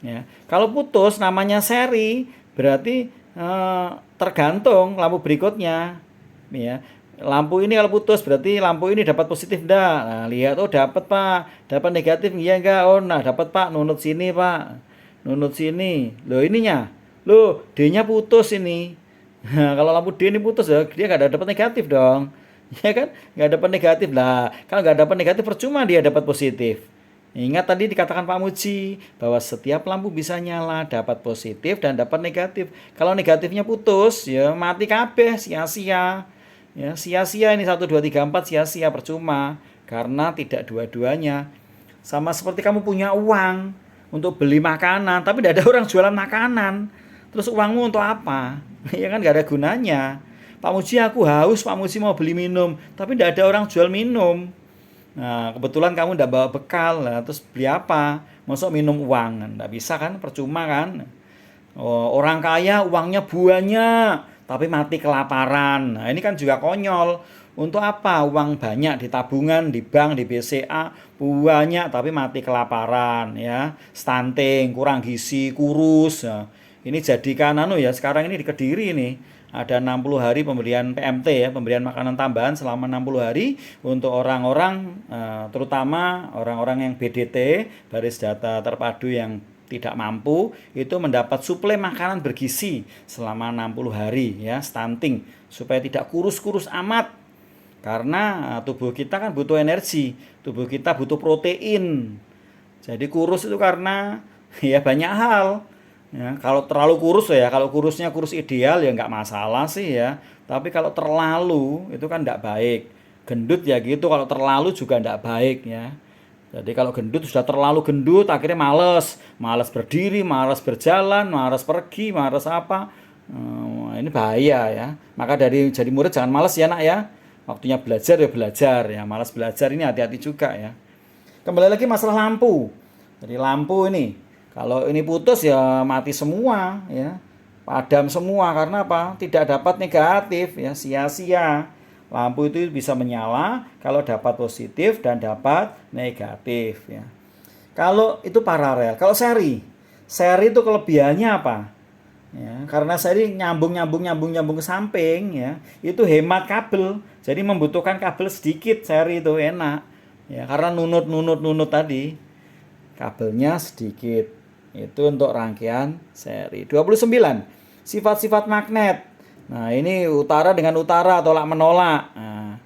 Ya. Kalau putus namanya seri, berarti tergantung lampu berikutnya. Ya. Lampu ini kalau putus berarti lampu ini dapat positif enggak? Nah, lihat, oh dapat Pak. Dapat negatif iya enggak? Oh, nah dapat Pak, nunut sini Pak. Nunut sini. Loh ininya. Loh, D-nya putus ini. Nah, kalau lampu D ini putus ya, dia enggak dapat negatif dong. Ya kan? Nggak dapat negatif lah. Kalau nggak dapat negatif percuma dia dapat positif. Ingat tadi dikatakan Pak Muji bahwa setiap lampu bisa nyala, dapat positif dan dapat negatif. Kalau negatifnya putus, ya mati kabeh, sia-sia. Ya, sia-sia ini 1 2 3 4 sia-sia percuma karena tidak dua-duanya. Sama seperti kamu punya uang untuk beli makanan, tapi tidak ada orang jualan makanan. Terus uangmu untuk apa? Ya kan nggak ada gunanya. Pak Muji aku haus, Pak Muji mau beli minum, tapi tidak ada orang jual minum. Nah, kebetulan kamu tidak bawa bekal, nah, terus beli apa? Masuk minum uang, tidak bisa kan, percuma kan. Oh, orang kaya uangnya banyak, tapi mati kelaparan. Nah, ini kan juga konyol. Untuk apa uang banyak di tabungan, di bank, di BCA, banyak tapi mati kelaparan ya, stunting, kurang gizi, kurus. Nah, ini jadikan ya, sekarang ini di Kediri nih ada 60 hari pemberian PMT ya, pemberian makanan tambahan selama 60 hari untuk orang-orang terutama orang-orang yang BDT, baris data terpadu yang tidak mampu, itu mendapat suplai makanan bergizi selama 60 hari ya, stunting supaya tidak kurus-kurus amat. Karena tubuh kita kan butuh energi, tubuh kita butuh protein. Jadi kurus itu karena ya banyak hal. Ya, kalau terlalu kurus ya, kalau kurusnya kurus ideal ya nggak masalah sih ya. Tapi kalau terlalu itu kan nggak baik. Gendut ya gitu, kalau terlalu juga nggak baik ya. Jadi kalau gendut sudah terlalu gendut, akhirnya males berdiri, males berjalan, males pergi, males apa. Ini bahaya ya. Maka dari jadi murid jangan males ya nak ya. Waktunya belajar ya belajar ya. Malas belajar ini hati-hati juga ya. Kembali lagi masalah lampu. Jadi lampu ini kalau ini putus ya mati semua ya. Padam semua karena apa? Tidak dapat negatif ya, sia-sia. Lampu itu bisa menyala kalau dapat positif dan dapat negatif ya. Kalau itu paralel, kalau seri itu kelebihannya apa? Ya, karena seri nyambung ke samping ya, itu hemat kabel. Jadi membutuhkan kabel sedikit seri itu enak. Ya, karena nunut tadi. kabelnya sedikit. Itu untuk rangkaian seri. 29. Sifat-sifat magnet. Nah, ini utara dengan utara, tolak menolak. Nah,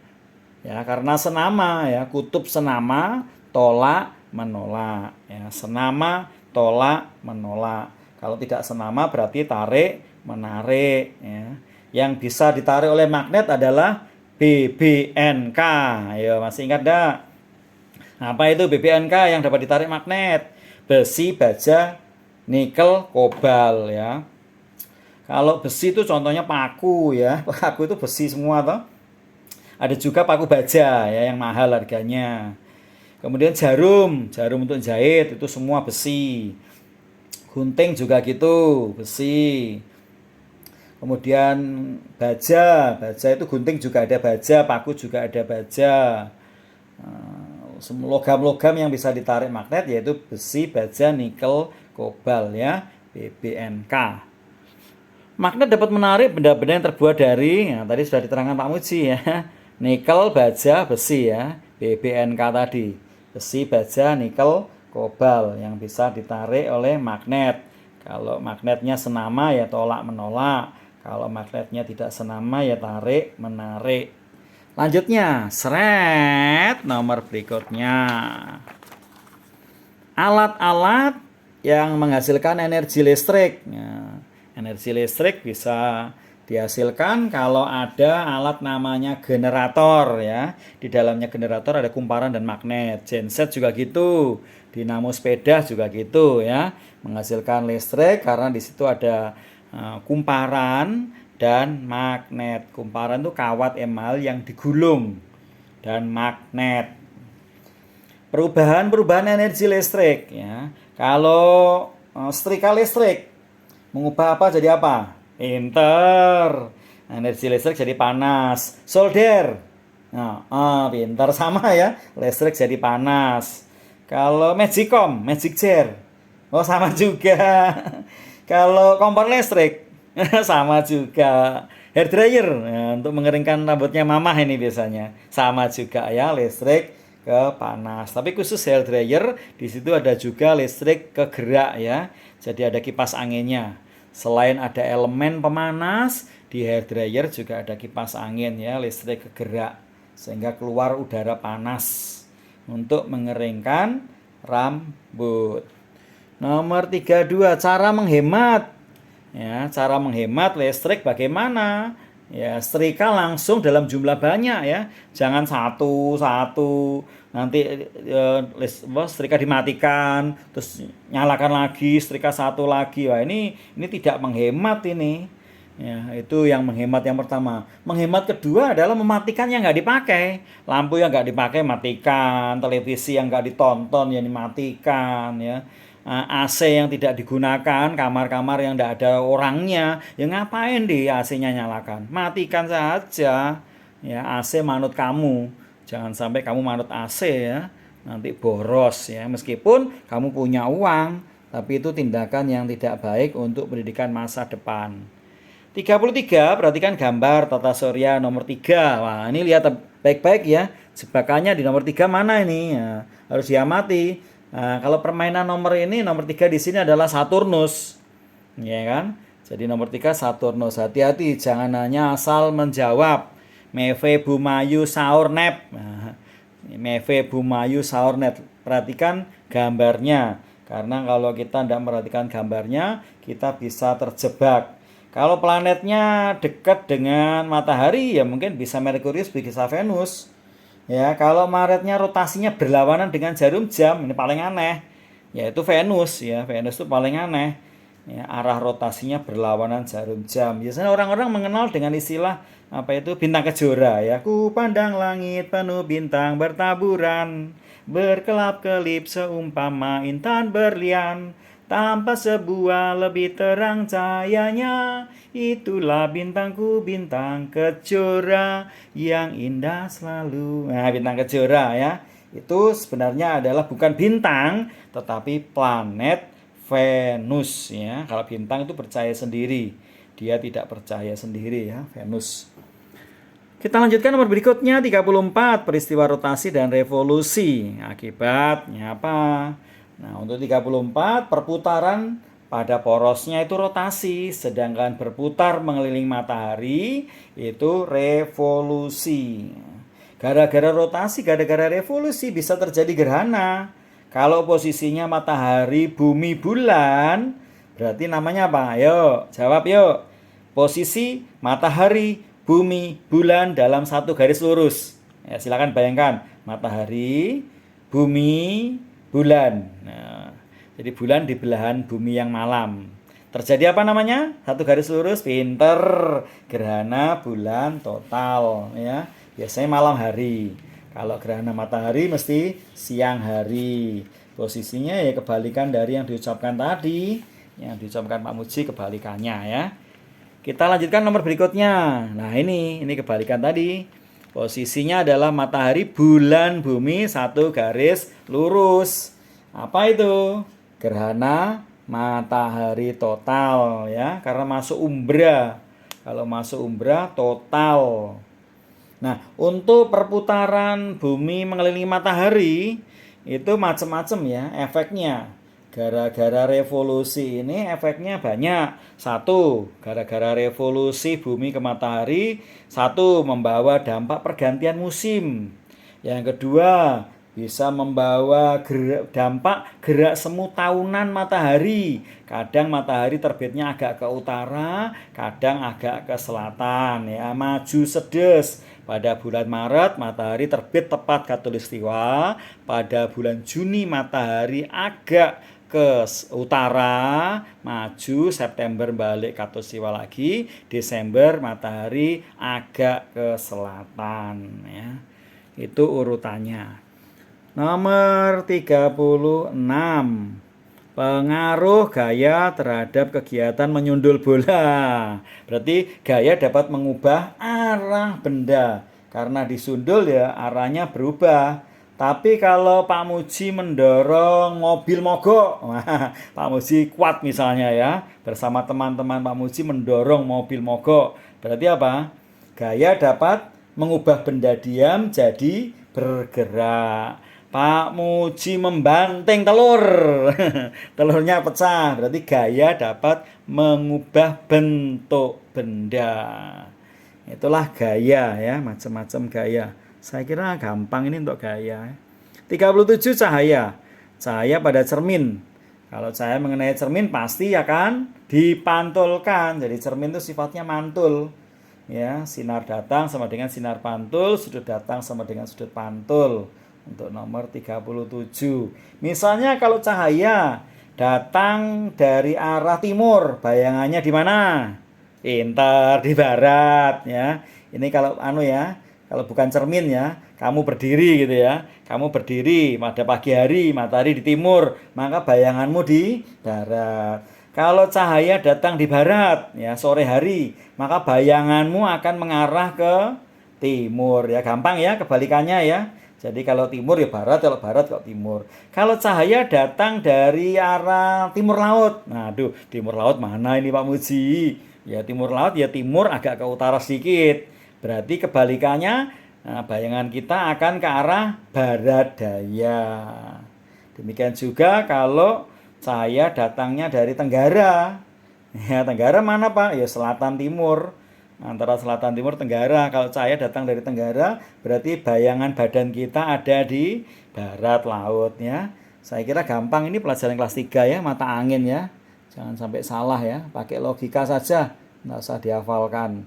ya karena senama ya, kutub senama, tolak menolak. Ya, senama, tolak menolak. Kalau tidak senama berarti tarik menarik. Ya. Yang bisa ditarik oleh magnet adalah BBNK. Ayo, masih ingat enggak? Apa itu BBNK yang dapat ditarik magnet? Besi, baja, nikel, kobal ya. Kalau besi itu contohnya paku ya. Paku itu besi semua toh. Ada juga paku baja ya yang mahal harganya. Kemudian jarum, jarum untuk jahit itu semua besi. Gunting juga gitu, besi. Kemudian baja, baja itu gunting juga ada baja, paku juga ada baja. Logam-logam yang bisa ditarik magnet yaitu besi, baja, nikel, kobal ya, BBNK. Magnet dapat menarik benda-benda yang terbuat dari, ya, tadi sudah diterangkan Pak Muji ya, nikel, baja, besi ya, BBNK tadi, besi, baja, nikel, kobal yang bisa ditarik oleh magnet. Kalau magnetnya senama ya tolak menolak, kalau magnetnya tidak senama ya tarik menarik. Lanjutnya, seret nomor berikutnya. Alat-alat yang menghasilkan energi listrik. Nah, energi listrik bisa dihasilkan kalau ada alat namanya generator ya. Di dalamnya generator ada kumparan dan magnet. Genset juga gitu. Dinamo sepeda juga gitu ya. Menghasilkan listrik karena di situ ada kumparan dan magnet. Kumparan itu kawat emal yang digulung dan magnet. Perubahan energi listrik ya. Kalau setrika listrik mengubah apa jadi apa? Pinter. Energi listrik jadi panas. Solder. Nah, pinter sama ya. Listrik jadi panas. Kalau magicom, magic chair. Oh, sama juga. Kalau kompor listrik sama juga. Hair dryer ya, untuk mengeringkan rambutnya mamah ini biasanya. Sama juga ya, listrik ke panas. Tapi khusus hair dryer di situ ada juga listrik ke gerak ya. Jadi ada kipas anginnya. Selain ada elemen pemanas, di hair dryer juga ada kipas angin ya, listrik ke gerak sehingga keluar udara panas untuk mengeringkan rambut. Nomor 32, cara menghemat. Ya, cara menghemat listrik bagaimana? Ya, setrika langsung dalam jumlah banyak ya. Jangan satu-satu. Nanti setrika dimatikan, terus nyalakan lagi, setrika satu lagi. Wah, ini tidak menghemat ini. Ya, itu yang menghemat yang pertama. Menghemat kedua adalah mematikan yang nggak dipakai. Lampu yang nggak dipakai matikan, televisi yang nggak ditonton yang dimatikan ya. AC yang tidak digunakan, kamar-kamar yang tidak ada orangnya, ya ngapain di AC-nya nyalakan? Matikan saja. Ya, AC manut kamu. Jangan sampai kamu manut AC ya. Nanti boros ya. Meskipun kamu punya uang, tapi itu tindakan yang tidak baik untuk pendidikan masa depan. 33, perhatikan gambar tata surya nomor 3. Wah, ini lihat baik-baik ya. Jebakannya di nomor 3 mana ini? Ya, harus diamati. Nah, kalau permainan nomor ini, nomor 3 di sini adalah Saturnus. Ya kan? Jadi nomor 3 Saturnus. Hati-hati, jangan hanya asal menjawab. Meve Bumayu Saurnep. Nah, Meve Bumayu Saurnep. Perhatikan gambarnya. Karena kalau kita tidak perhatikan gambarnya, kita bisa terjebak. Kalau planetnya dekat dengan matahari, ya mungkin bisa Merkurius, bisa Venus. Ya, kalau Maretnya rotasinya berlawanan dengan jarum jam, ini paling aneh. Yaitu Venus ya, Venus itu paling aneh. Ya, arah rotasinya berlawanan jarum jam. Biasanya orang-orang mengenal dengan istilah apa itu bintang kejora ya. Ku pandang langit penuh bintang bertaburan, berkelap-kelip seumpama intan berlian. Tanpa sebuah lebih terang cahayanya, itulah bintangku, bintang kejora yang indah selalu. Nah, bintang kejora ya, itu sebenarnya adalah bukan bintang, tetapi planet Venus ya. Kalau bintang itu percaya sendiri, dia tidak percaya sendiri ya, Venus. Kita lanjutkan nomor berikutnya 34, peristiwa rotasi dan revolusi. Akibatnya apa? Nah, untuk 34 perputaran pada porosnya itu rotasi, sedangkan berputar mengelilingi matahari itu revolusi. Gara-gara rotasi, gara-gara revolusi bisa terjadi gerhana. Kalau posisinya matahari, bumi, bulan, berarti namanya apa? Ayo, jawab yuk. Posisi matahari, bumi, bulan dalam satu garis lurus. Ya, silakan bayangkan matahari, bumi, bulan. Nah, jadi bulan di belahan bumi yang malam. Terjadi apa namanya? Satu garis lurus, pinter. Gerhana bulan total, ya. Biasanya malam hari. Kalau gerhana matahari mesti siang hari. Posisinya ya kebalikan dari yang diucapkan tadi. Yang diucapkan Pak Muji kebalikannya ya. Kita lanjutkan nomor berikutnya. Nah, ini kebalikan tadi. Posisinya adalah matahari, bulan, bumi satu garis lurus. Apa itu? Gerhana matahari total ya, karena masuk umbra. Kalau masuk umbra total. Nah, untuk perputaran bumi mengelilingi matahari itu macam-macam ya efeknya. Gara-gara revolusi ini efeknya banyak. Satu, gara-gara revolusi bumi ke matahari, satu membawa dampak pergantian musim. Yang kedua, bisa membawa dampak gerak semu tahunan matahari. Kadang matahari terbitnya agak ke utara, kadang agak ke selatan ya, maju sedes. Pada bulan Maret matahari terbit tepat khatulistiwa, pada bulan Juni matahari agak ke utara, maju, September balik khatulistiwa lagi, Desember matahari agak ke selatan ya. Itu urutannya. Nomor 36. Pengaruh gaya terhadap kegiatan menyundul bola. Berarti gaya dapat mengubah arah benda. Karena disundul ya arahnya berubah. Tapi kalau Pak Muji mendorong mobil mogok, Pak Muji kuat misalnya ya, bersama teman-teman Pak Muji mendorong mobil mogok. Berarti apa? Gaya dapat mengubah benda diam jadi bergerak. Pak Muji membanting telur. Telurnya pecah. Berarti gaya dapat mengubah bentuk benda. Itulah gaya ya, macam-macam gaya. Saya kira gampang ini untuk gaya. 37 cahaya. Cahaya pada cermin. Kalau cahaya mengenai cermin pasti akan dipantulkan. Jadi cermin itu sifatnya mantul. Ya, sinar datang sama dengan sinar pantul, sudut datang sama dengan sudut pantul. Untuk nomor 37. Misalnya kalau cahaya datang dari arah timur, bayangannya di mana? Pintar, di barat ya. Ini kalau kalau bukan cermin ya, kamu berdiri gitu ya. Kamu berdiri pada pagi hari, matahari di timur, maka bayanganmu di barat. Kalau cahaya datang di barat ya, sore hari, maka bayanganmu akan mengarah ke timur ya. Gampang ya kebalikannya ya. Jadi kalau timur ya barat, kalau barat kalau timur. Kalau cahaya datang dari arah timur laut. Nah, aduh, timur laut mana ini Pak Muji? Ya timur laut ya timur agak ke utara sedikit. Berarti kebalikannya bayangan kita akan ke arah barat daya. Demikian juga kalau cahaya datangnya dari tenggara. Ya, tenggara mana Pak? Ya selatan timur. Antara selatan timur tenggara. Kalau cahaya datang dari tenggara berarti bayangan badan kita ada di barat laut ya. Saya kira gampang, ini pelajaran kelas 3 ya, mata angin ya. Jangan sampai salah ya, pakai logika saja, nggak usah dihafalkan.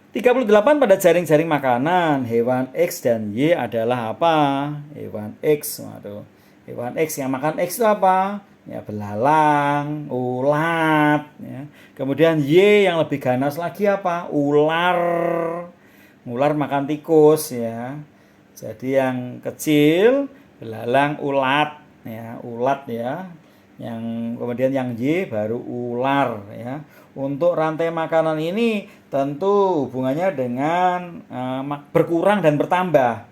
38 pada jaring-jaring makanan, hewan X dan Y adalah apa? Hewan X, waduh. Hewan X yang makan X itu apa? Ya belalang, ulat ya. Kemudian Y yang lebih ganas lagi apa? Ular. Ular makan tikus ya. Jadi yang kecil belalang, ulat ya, ulat ya. Yang kemudian yang Y baru ular ya. Untuk rantai makanan ini tentu hubungannya dengan berkurang dan bertambah.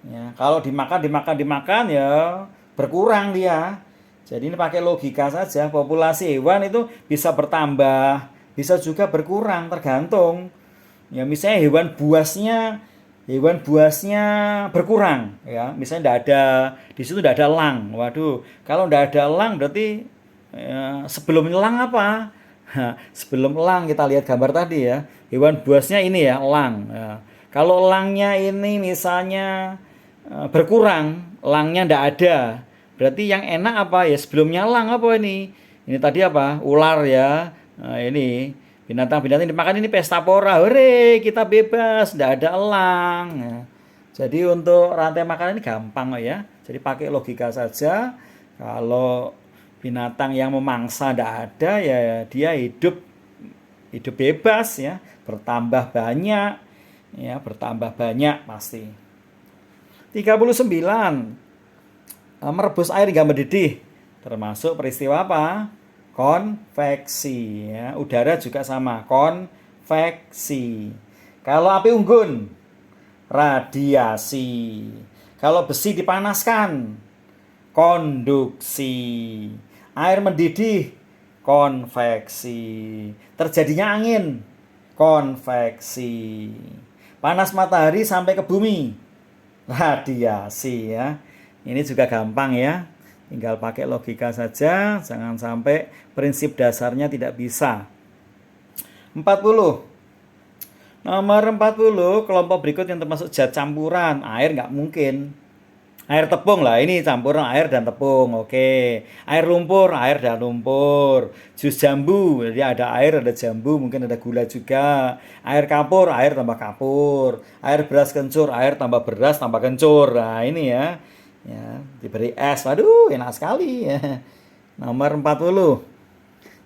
Ya, kalau dimakan ya berkurang dia. Jadi ini pakai logika saja, populasi hewan itu bisa bertambah, bisa juga berkurang, tergantung. Ya misalnya hewan buasnya hewan buasnya berkurang ya, misalnya tidak ada di situ, tidak ada elang. Waduh, kalau tidak ada elang berarti sebelum elang apa? Sebelum elang kita lihat gambar tadi ya, hewan buasnya ini ya, elang ya. Kalau elangnya ini misalnya berkurang, elangnya tidak ada, berarti yang enak apa ya, sebelumnya elang apa ini tadi apa, ular ya. Nah, ini binatang-binatang dimakan, ini pesta pora, hore kita bebas, tidak ada elang ya. Jadi untuk rantai makanan ini gampang ya, jadi pakai logika saja. Kalau binatang yang memangsa tidak ada ya, dia hidup hidup bebas ya, bertambah banyak ya, bertambah banyak pasti. 39, merebus air hingga mendidih, termasuk peristiwa apa? Konveksi ya. Udara juga sama, konveksi. Kalau api unggun, radiasi. Kalau besi dipanaskan, konduksi. Air mendidih, konveksi. Terjadinya angin, konveksi. Panas matahari sampai ke bumi, radiasi ya. Ini juga gampang ya. Tinggal pakai logika saja, jangan sampai prinsip dasarnya tidak bisa. 40. Nomor 40, kelompok berikut yang termasuk zat campuran. Air nggak mungkin. Air tepung lah, ini campuran air dan tepung. Oke. Air lumpur, air dan lumpur. Jus jambu, jadi ada air, ada jambu, mungkin ada gula juga. Air kapur, air tambah kapur. Air beras kencur, air tambah beras tambah kencur. Nah, ini ya. Ya, diberi es. Waduh, enak sekali ya. Nomor 40.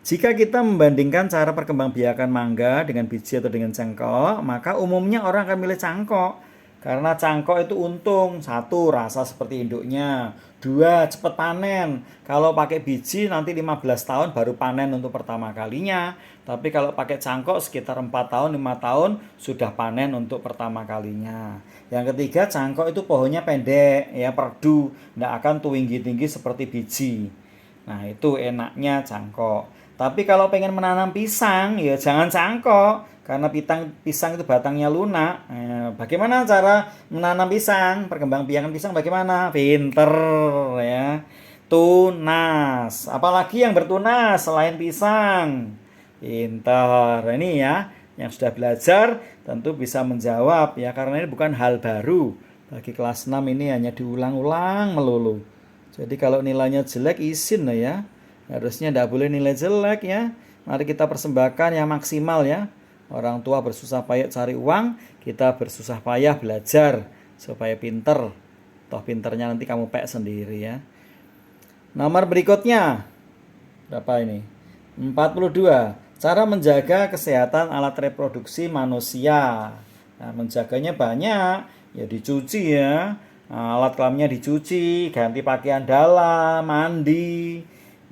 Jika kita membandingkan cara perkembangbiakan mangga dengan biji atau dengan cangkok, maka umumnya orang akan milih cangkok. Karena cangkok itu untung, satu, rasa seperti induknya, dua, cepat panen. Kalau pakai biji nanti 15 tahun baru panen untuk pertama kalinya. Tapi kalau pakai cangkok sekitar 4 tahun, 5 tahun sudah panen untuk pertama kalinya. Yang ketiga, cangkok itu pohonnya pendek, ya, perdu, tidak akan tinggi-tinggi seperti biji. Nah, itu enaknya cangkok. Tapi kalau pengen menanam pisang, ya jangan cangkok, karena pisang itu batangnya lunak. Bagaimana cara menanam pisang? Perkembangbiakan pisang bagaimana? Pinter ya. Tunas. Apalagi yang bertunas selain pisang? Pinter. Ini ya, yang sudah belajar tentu bisa menjawab ya, karena ini bukan hal baru. Bagi kelas 6 ini hanya diulang-ulang melulu. Jadi kalau nilainya jelek izin lah ya. Harusnya tidak boleh nilai jelek ya. Mari kita persembahkan yang maksimal ya. Orang tua bersusah payah cari uang, kita bersusah payah belajar supaya pinter. Toh pinternya nanti kamu pek sendiri ya. Nomor berikutnya berapa ini? 42. Cara menjaga kesehatan alat reproduksi manusia. Nah, menjaganya banyak, ya dicuci ya. Nah, alat kelaminnya dicuci, ganti pakaian dalam, mandi.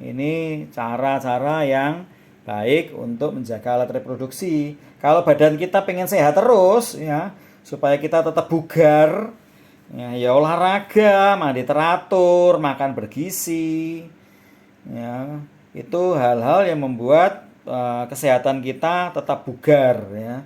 Ini cara-cara yang baik untuk menjaga alat reproduksi. Kalau badan kita pengen sehat terus ya, supaya kita tetap bugar, ya olahraga, mandi teratur, makan bergizi. Ya, itu hal-hal yang membuat kesehatan kita tetap bugar ya.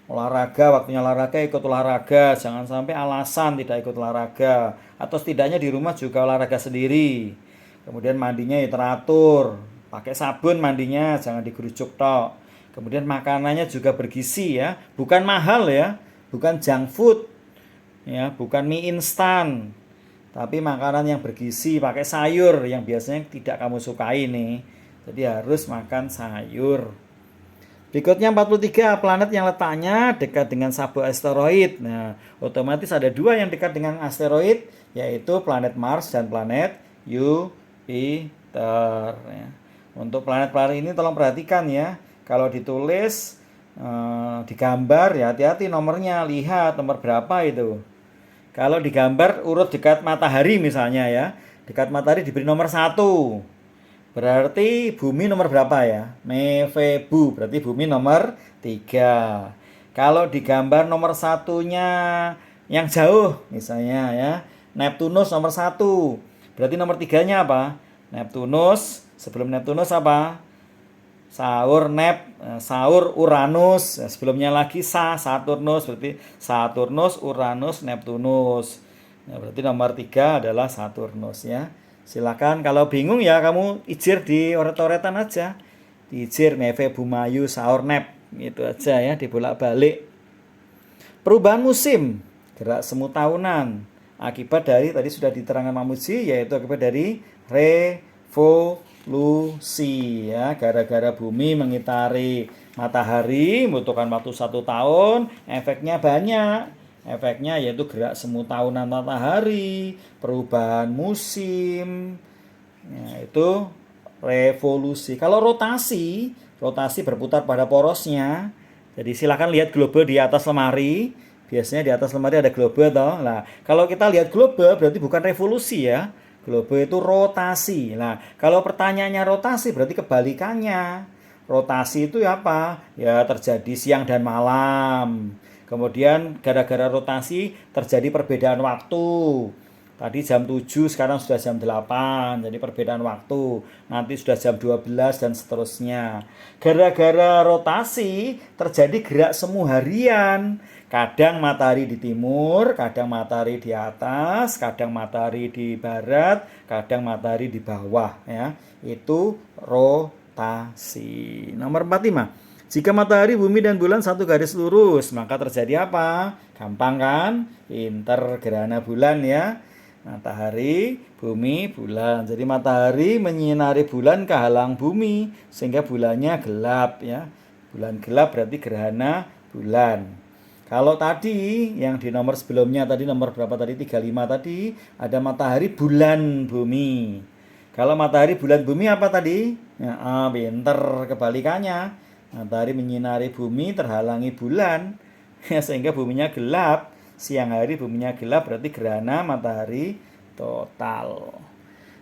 Olahraga, waktunya olahraga ikut olahraga, jangan sampai alasan tidak ikut olahraga, atau setidaknya di rumah juga olahraga sendiri. Kemudian mandinya ya teratur, pakai sabun mandinya, jangan digerucuk tok. Kemudian makanannya juga bergizi ya, bukan mahal ya, bukan junk food ya, bukan mie instan, tapi makanan yang bergizi, pakai sayur yang biasanya tidak kamu sukai nih. Jadi harus makan sayur. Berikutnya 43, planet yang letaknya dekat dengan sabuk asteroid. Nah, otomatis ada dua yang dekat dengan asteroid, yaitu planet Mars dan planet Jupiter. Ya. Untuk planet-planet ini tolong perhatikan ya. Kalau ditulis digambar ya hati-hati nomornya, lihat nomor berapa itu. Kalau digambar urut dekat matahari misalnya ya, dekat matahari diberi nomor 1. Berarti bumi nomor berapa ya? Mefebu, berarti bumi nomor 3. Kalau digambar nomor 1-nya yang jauh misalnya ya, Neptunus nomor 1. Berarti nomor 3-nya apa? Neptunus. Sebelum Neptunus apa? Sahur Nep, sahur Uranus. Nah, sebelumnya lagi Saturnus, berarti Saturnus, Uranus, Neptunus. Nah, berarti nomor 3 adalah Saturnus ya. Silakan kalau bingung ya kamu ijir di oret-oretan aja. Diijir Neve Bumayu Sahur Nep. Itu aja ya, dibolak-balik. Perubahan musim, gerak semu tahunan. Akibat dari tadi sudah diterangkan Mamuji, yaitu akibat dari revolusi ya, gara-gara bumi mengitari matahari membutuhkan waktu 1 tahun, efeknya banyak. Efeknya yaitu gerak semu tahunan matahari, perubahan musim, ya, itu revolusi. Kalau rotasi, rotasi berputar pada porosnya. Jadi silakan lihat globe di atas lemari. Biasanya di atas lemari ada globe toh. Nah, kalau kita lihat globe berarti bukan revolusi ya. Globe itu rotasi. Nah, kalau pertanyaannya rotasi berarti kebalikannya. Rotasi itu apa? Ya terjadi siang dan malam. Kemudian gara-gara rotasi terjadi perbedaan waktu. Tadi jam 7, sekarang sudah jam 8. Jadi perbedaan waktu. Nanti sudah jam 12 dan seterusnya. Gara-gara rotasi terjadi gerak semu harian. Kadang matahari di timur, kadang matahari di atas, kadang matahari di barat, kadang matahari di bawah ya. Itu rotasi. Nomor 45. Jika matahari, bumi, dan bulan satu garis lurus, maka terjadi apa? Gampang kan? Pinter gerhana bulan ya. Matahari, bumi, bulan. Jadi matahari menyinari bulan kehalang bumi sehingga bulannya gelap ya. Bulan gelap berarti gerhana bulan. Kalau tadi yang di nomor sebelumnya tadi nomor berapa tadi 35 tadi ada matahari bulan bumi. Kalau matahari bulan bumi apa tadi? Ya, pinter kebalikannya. Matahari menyinari bumi terhalangi bulan ya, sehingga buminya gelap. Siang hari buminya gelap berarti gerhana matahari total.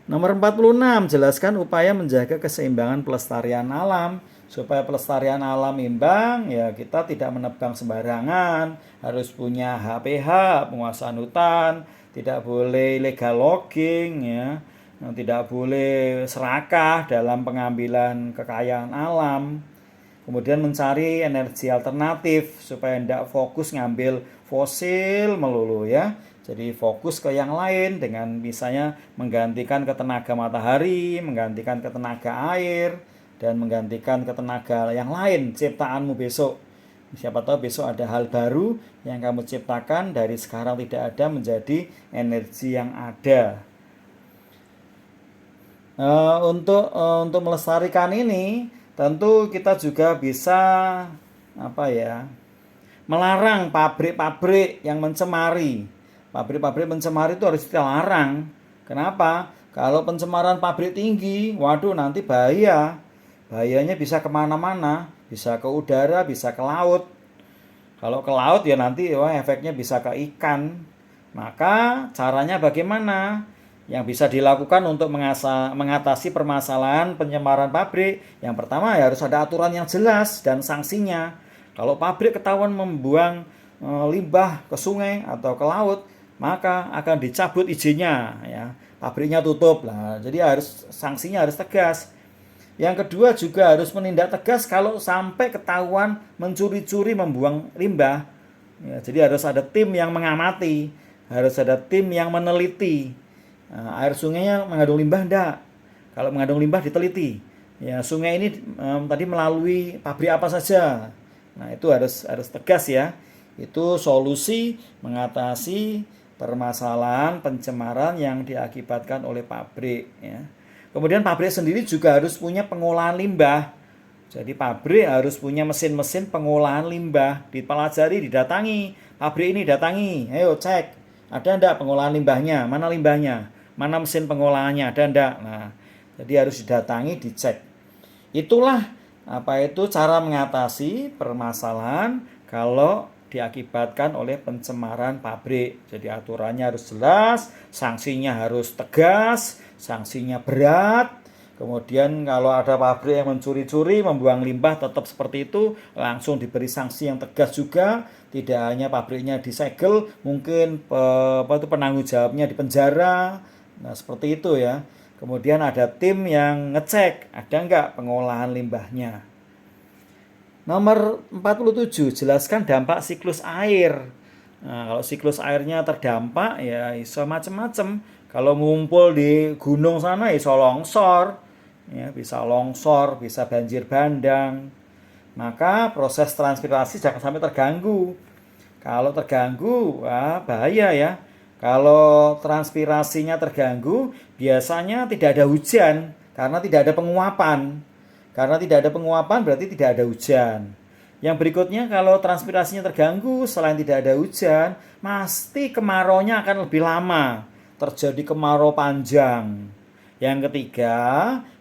Nomor 46, jelaskan upaya menjaga keseimbangan pelestarian alam. Supaya pelestarian alam imbang, ya kita tidak menebang sembarangan, harus punya HPH, penguasaan hutan, tidak boleh illegal logging ya, tidak boleh serakah dalam pengambilan kekayaan alam. Kemudian mencari energi alternatif supaya tidak fokus ngambil fosil melulu ya. Jadi fokus ke yang lain dengan misalnya menggantikan ke tenaga matahari, menggantikan ke tenaga air, dan menggantikan ke tenaga yang lain ciptaanmu besok. Siapa tahu besok ada hal baru yang kamu ciptakan dari sekarang tidak ada menjadi energi yang ada. Untuk melestarikan ini tentu kita juga bisa melarang pabrik-pabrik yang mencemari. Pabrik-pabrik mencemari itu harus kita larang. Kenapa? Kalau pencemaran pabrik tinggi, waduh nanti bahaya. Bahayanya bisa kemana-mana, bisa ke udara, bisa ke laut. Kalau ke laut ya nanti efeknya bisa ke ikan. Maka caranya bagaimana? Yang bisa dilakukan untuk mengatasi permasalahan pencemaran pabrik. Yang pertama ya harus ada aturan yang jelas dan sanksinya. Kalau pabrik ketahuan membuang limbah ke sungai atau ke laut, maka akan dicabut izinnya ya. Pabriknya tutup lah. Jadi sanksinya harus tegas. Yang kedua juga harus menindak tegas kalau sampai ketahuan mencuri-curi membuang limbah. Ya, jadi harus ada tim yang mengamati, harus ada tim yang meneliti. Air sungainya mengandung limbah enggak? Kalau mengandung limbah diteliti. Ya, sungai ini tadi melalui pabrik apa saja. Nah, itu harus tegas ya. Itu solusi mengatasi permasalahan pencemaran yang diakibatkan oleh pabrik ya. Kemudian pabrik sendiri juga harus punya pengolahan limbah. Jadi pabrik harus punya mesin-mesin pengolahan limbah. Dipelajari, didatangi. Pabrik ini datangi, ayo cek. Ada enggak pengolahan limbahnya? Mana limbahnya? Mana mesin pengolahannya? Ada enggak? Nah, jadi harus didatangi, dicek. Itulah cara mengatasi permasalahan kalau diakibatkan oleh pencemaran pabrik. Jadi aturannya harus jelas, sanksinya harus tegas, sanksinya berat. Kemudian kalau ada pabrik yang mencuri-curi, membuang limbah tetap seperti itu, langsung diberi sanksi yang tegas juga. Tidak hanya pabriknya disegel, mungkin penanggung jawabnya dipenjara. Nah, seperti itu ya. Kemudian ada tim yang ngecek ada nggak pengolahan limbahnya. Nomor 47, jelaskan dampak siklus air. Nah, kalau siklus airnya terdampak ya iso macem-macem. Kalau ngumpul di gunung sana iso longsor, ya bisa longsor, bisa banjir bandang. Maka proses transpirasi jangan sampai terganggu. Kalau terganggu, wah bahaya ya. Kalau transpirasinya terganggu, biasanya tidak ada hujan karena tidak ada penguapan. Karena tidak ada penguapan berarti tidak ada hujan. Yang berikutnya kalau transpirasinya terganggu selain tidak ada hujan, pasti kemaraunya akan lebih lama. Terjadi kemarau panjang. Yang ketiga,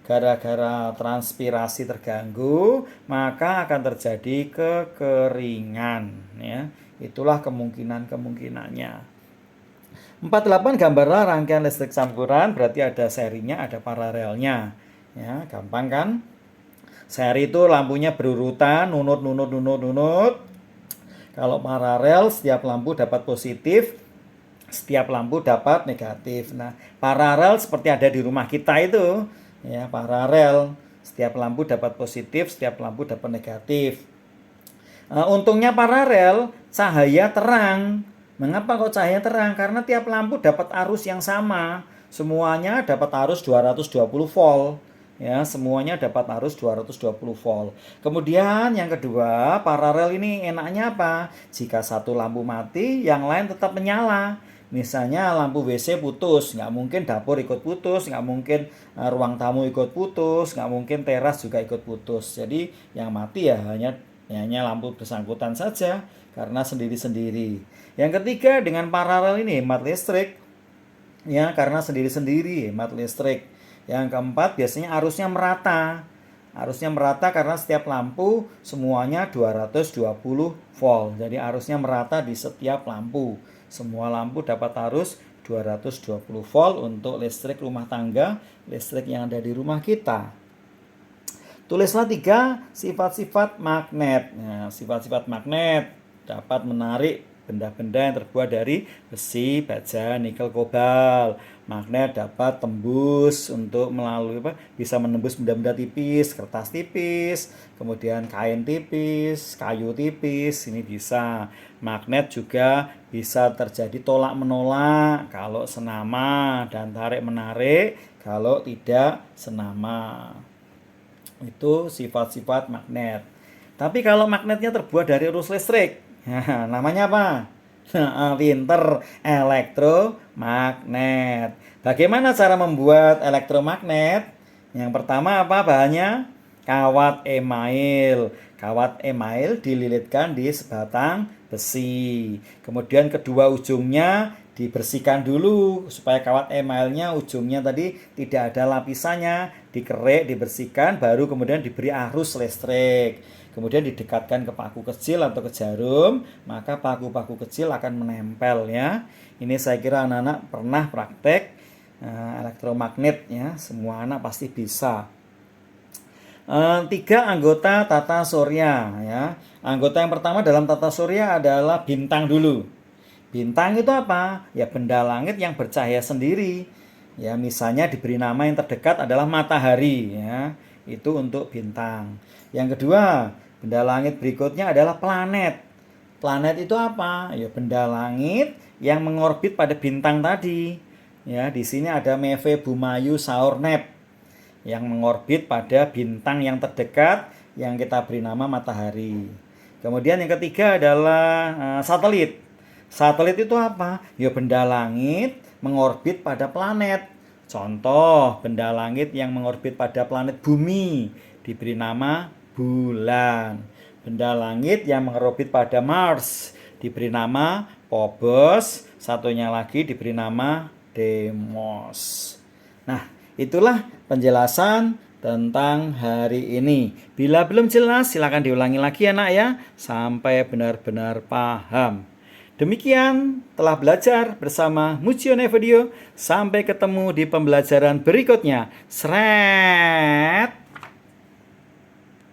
gara-gara transpirasi terganggu, maka akan terjadi kekeringan. Ya, itulah kemungkinan-kemungkinannya. 48 gambarlah rangkaian listrik campuran, berarti ada serinya, ada paralelnya. Ya, gampang kan? Seri itu lampunya berurutan, nunut. Kalau paralel, setiap lampu dapat positif, setiap lampu dapat negatif. Nah, paralel seperti ada di rumah kita itu, ya paralel. Setiap lampu dapat positif, setiap lampu dapat negatif. Untungnya paralel, cahaya terang. Mengapa kok cahaya terang? Karena tiap lampu dapat arus yang sama. Semuanya dapat arus 220 volt. Ya, semuanya dapat arus 220 volt. Kemudian yang kedua, paralel ini enaknya apa? Jika satu lampu mati, yang lain tetap menyala. Misalnya lampu WC putus, nggak mungkin dapur ikut putus, nggak mungkin ruang tamu ikut putus, nggak mungkin teras juga ikut putus. Jadi yang mati ya hanya lampu bersangkutan saja karena sendiri-sendiri. Yang ketiga, dengan paralel ini hemat listrik. Ya, karena sendiri-sendiri hemat listrik. Yang keempat, biasanya arusnya merata. Arusnya merata karena setiap lampu semuanya 220 volt. Jadi arusnya merata di setiap lampu. Semua lampu dapat arus 220 volt untuk listrik rumah tangga, listrik yang ada di rumah kita. Tulislah 3 sifat-sifat magnet. Nah, sifat-sifat magnet dapat menarik benda-benda yang terbuat dari besi, baja, nikel, kobalt. Magnet dapat tembus untuk melalui bisa menembus benda-benda tipis, kertas tipis, kemudian kain tipis, kayu tipis, ini bisa. Magnet juga bisa terjadi tolak menolak kalau senama dan tarik menarik kalau tidak senama. Itu sifat-sifat magnet. Tapi kalau magnetnya terbuat dari arus listrik, namanya apa? Pinter, elektromagnet. Bagaimana cara membuat elektromagnet? Yang pertama apa bahannya? Kawat email. Kawat email dililitkan di sebatang besi. Kemudian kedua ujungnya dibersihkan dulu supaya kawat emailnya ujungnya tadi tidak ada lapisannya, dikerek, dibersihkan, baru kemudian diberi arus listrik. Kemudian didekatkan ke paku kecil atau ke jarum, maka paku-paku kecil akan menempel ya. Ini saya kira anak-anak pernah praktek elektromagnet ya, semua anak pasti bisa. 3 anggota tata surya ya. Anggota yang pertama dalam tata surya adalah bintang dulu. Bintang itu apa? Ya benda langit yang bercahaya sendiri. Ya misalnya diberi nama yang terdekat adalah matahari ya. Itu untuk bintang. Yang kedua, benda langit berikutnya adalah planet. Planet itu apa? Ya benda langit yang mengorbit pada bintang tadi. Ya, di sini ada Meve Bumayu Saurnep yang mengorbit pada bintang yang terdekat yang kita beri nama matahari. Kemudian yang ketiga adalah satelit. Satelit itu apa? Ya benda langit mengorbit pada planet. Contoh, benda langit yang mengorbit pada planet bumi diberi nama bulan. Benda langit yang mengorbit pada Mars diberi nama Phobos. Satunya lagi diberi nama Deimos. Nah, itulah penjelasan tentang hari ini. Bila belum jelas, silakan diulangi lagi ya nak ya, sampai benar-benar paham. Demikian telah belajar bersama Mujiono Video. Sampai ketemu di pembelajaran berikutnya. Sret.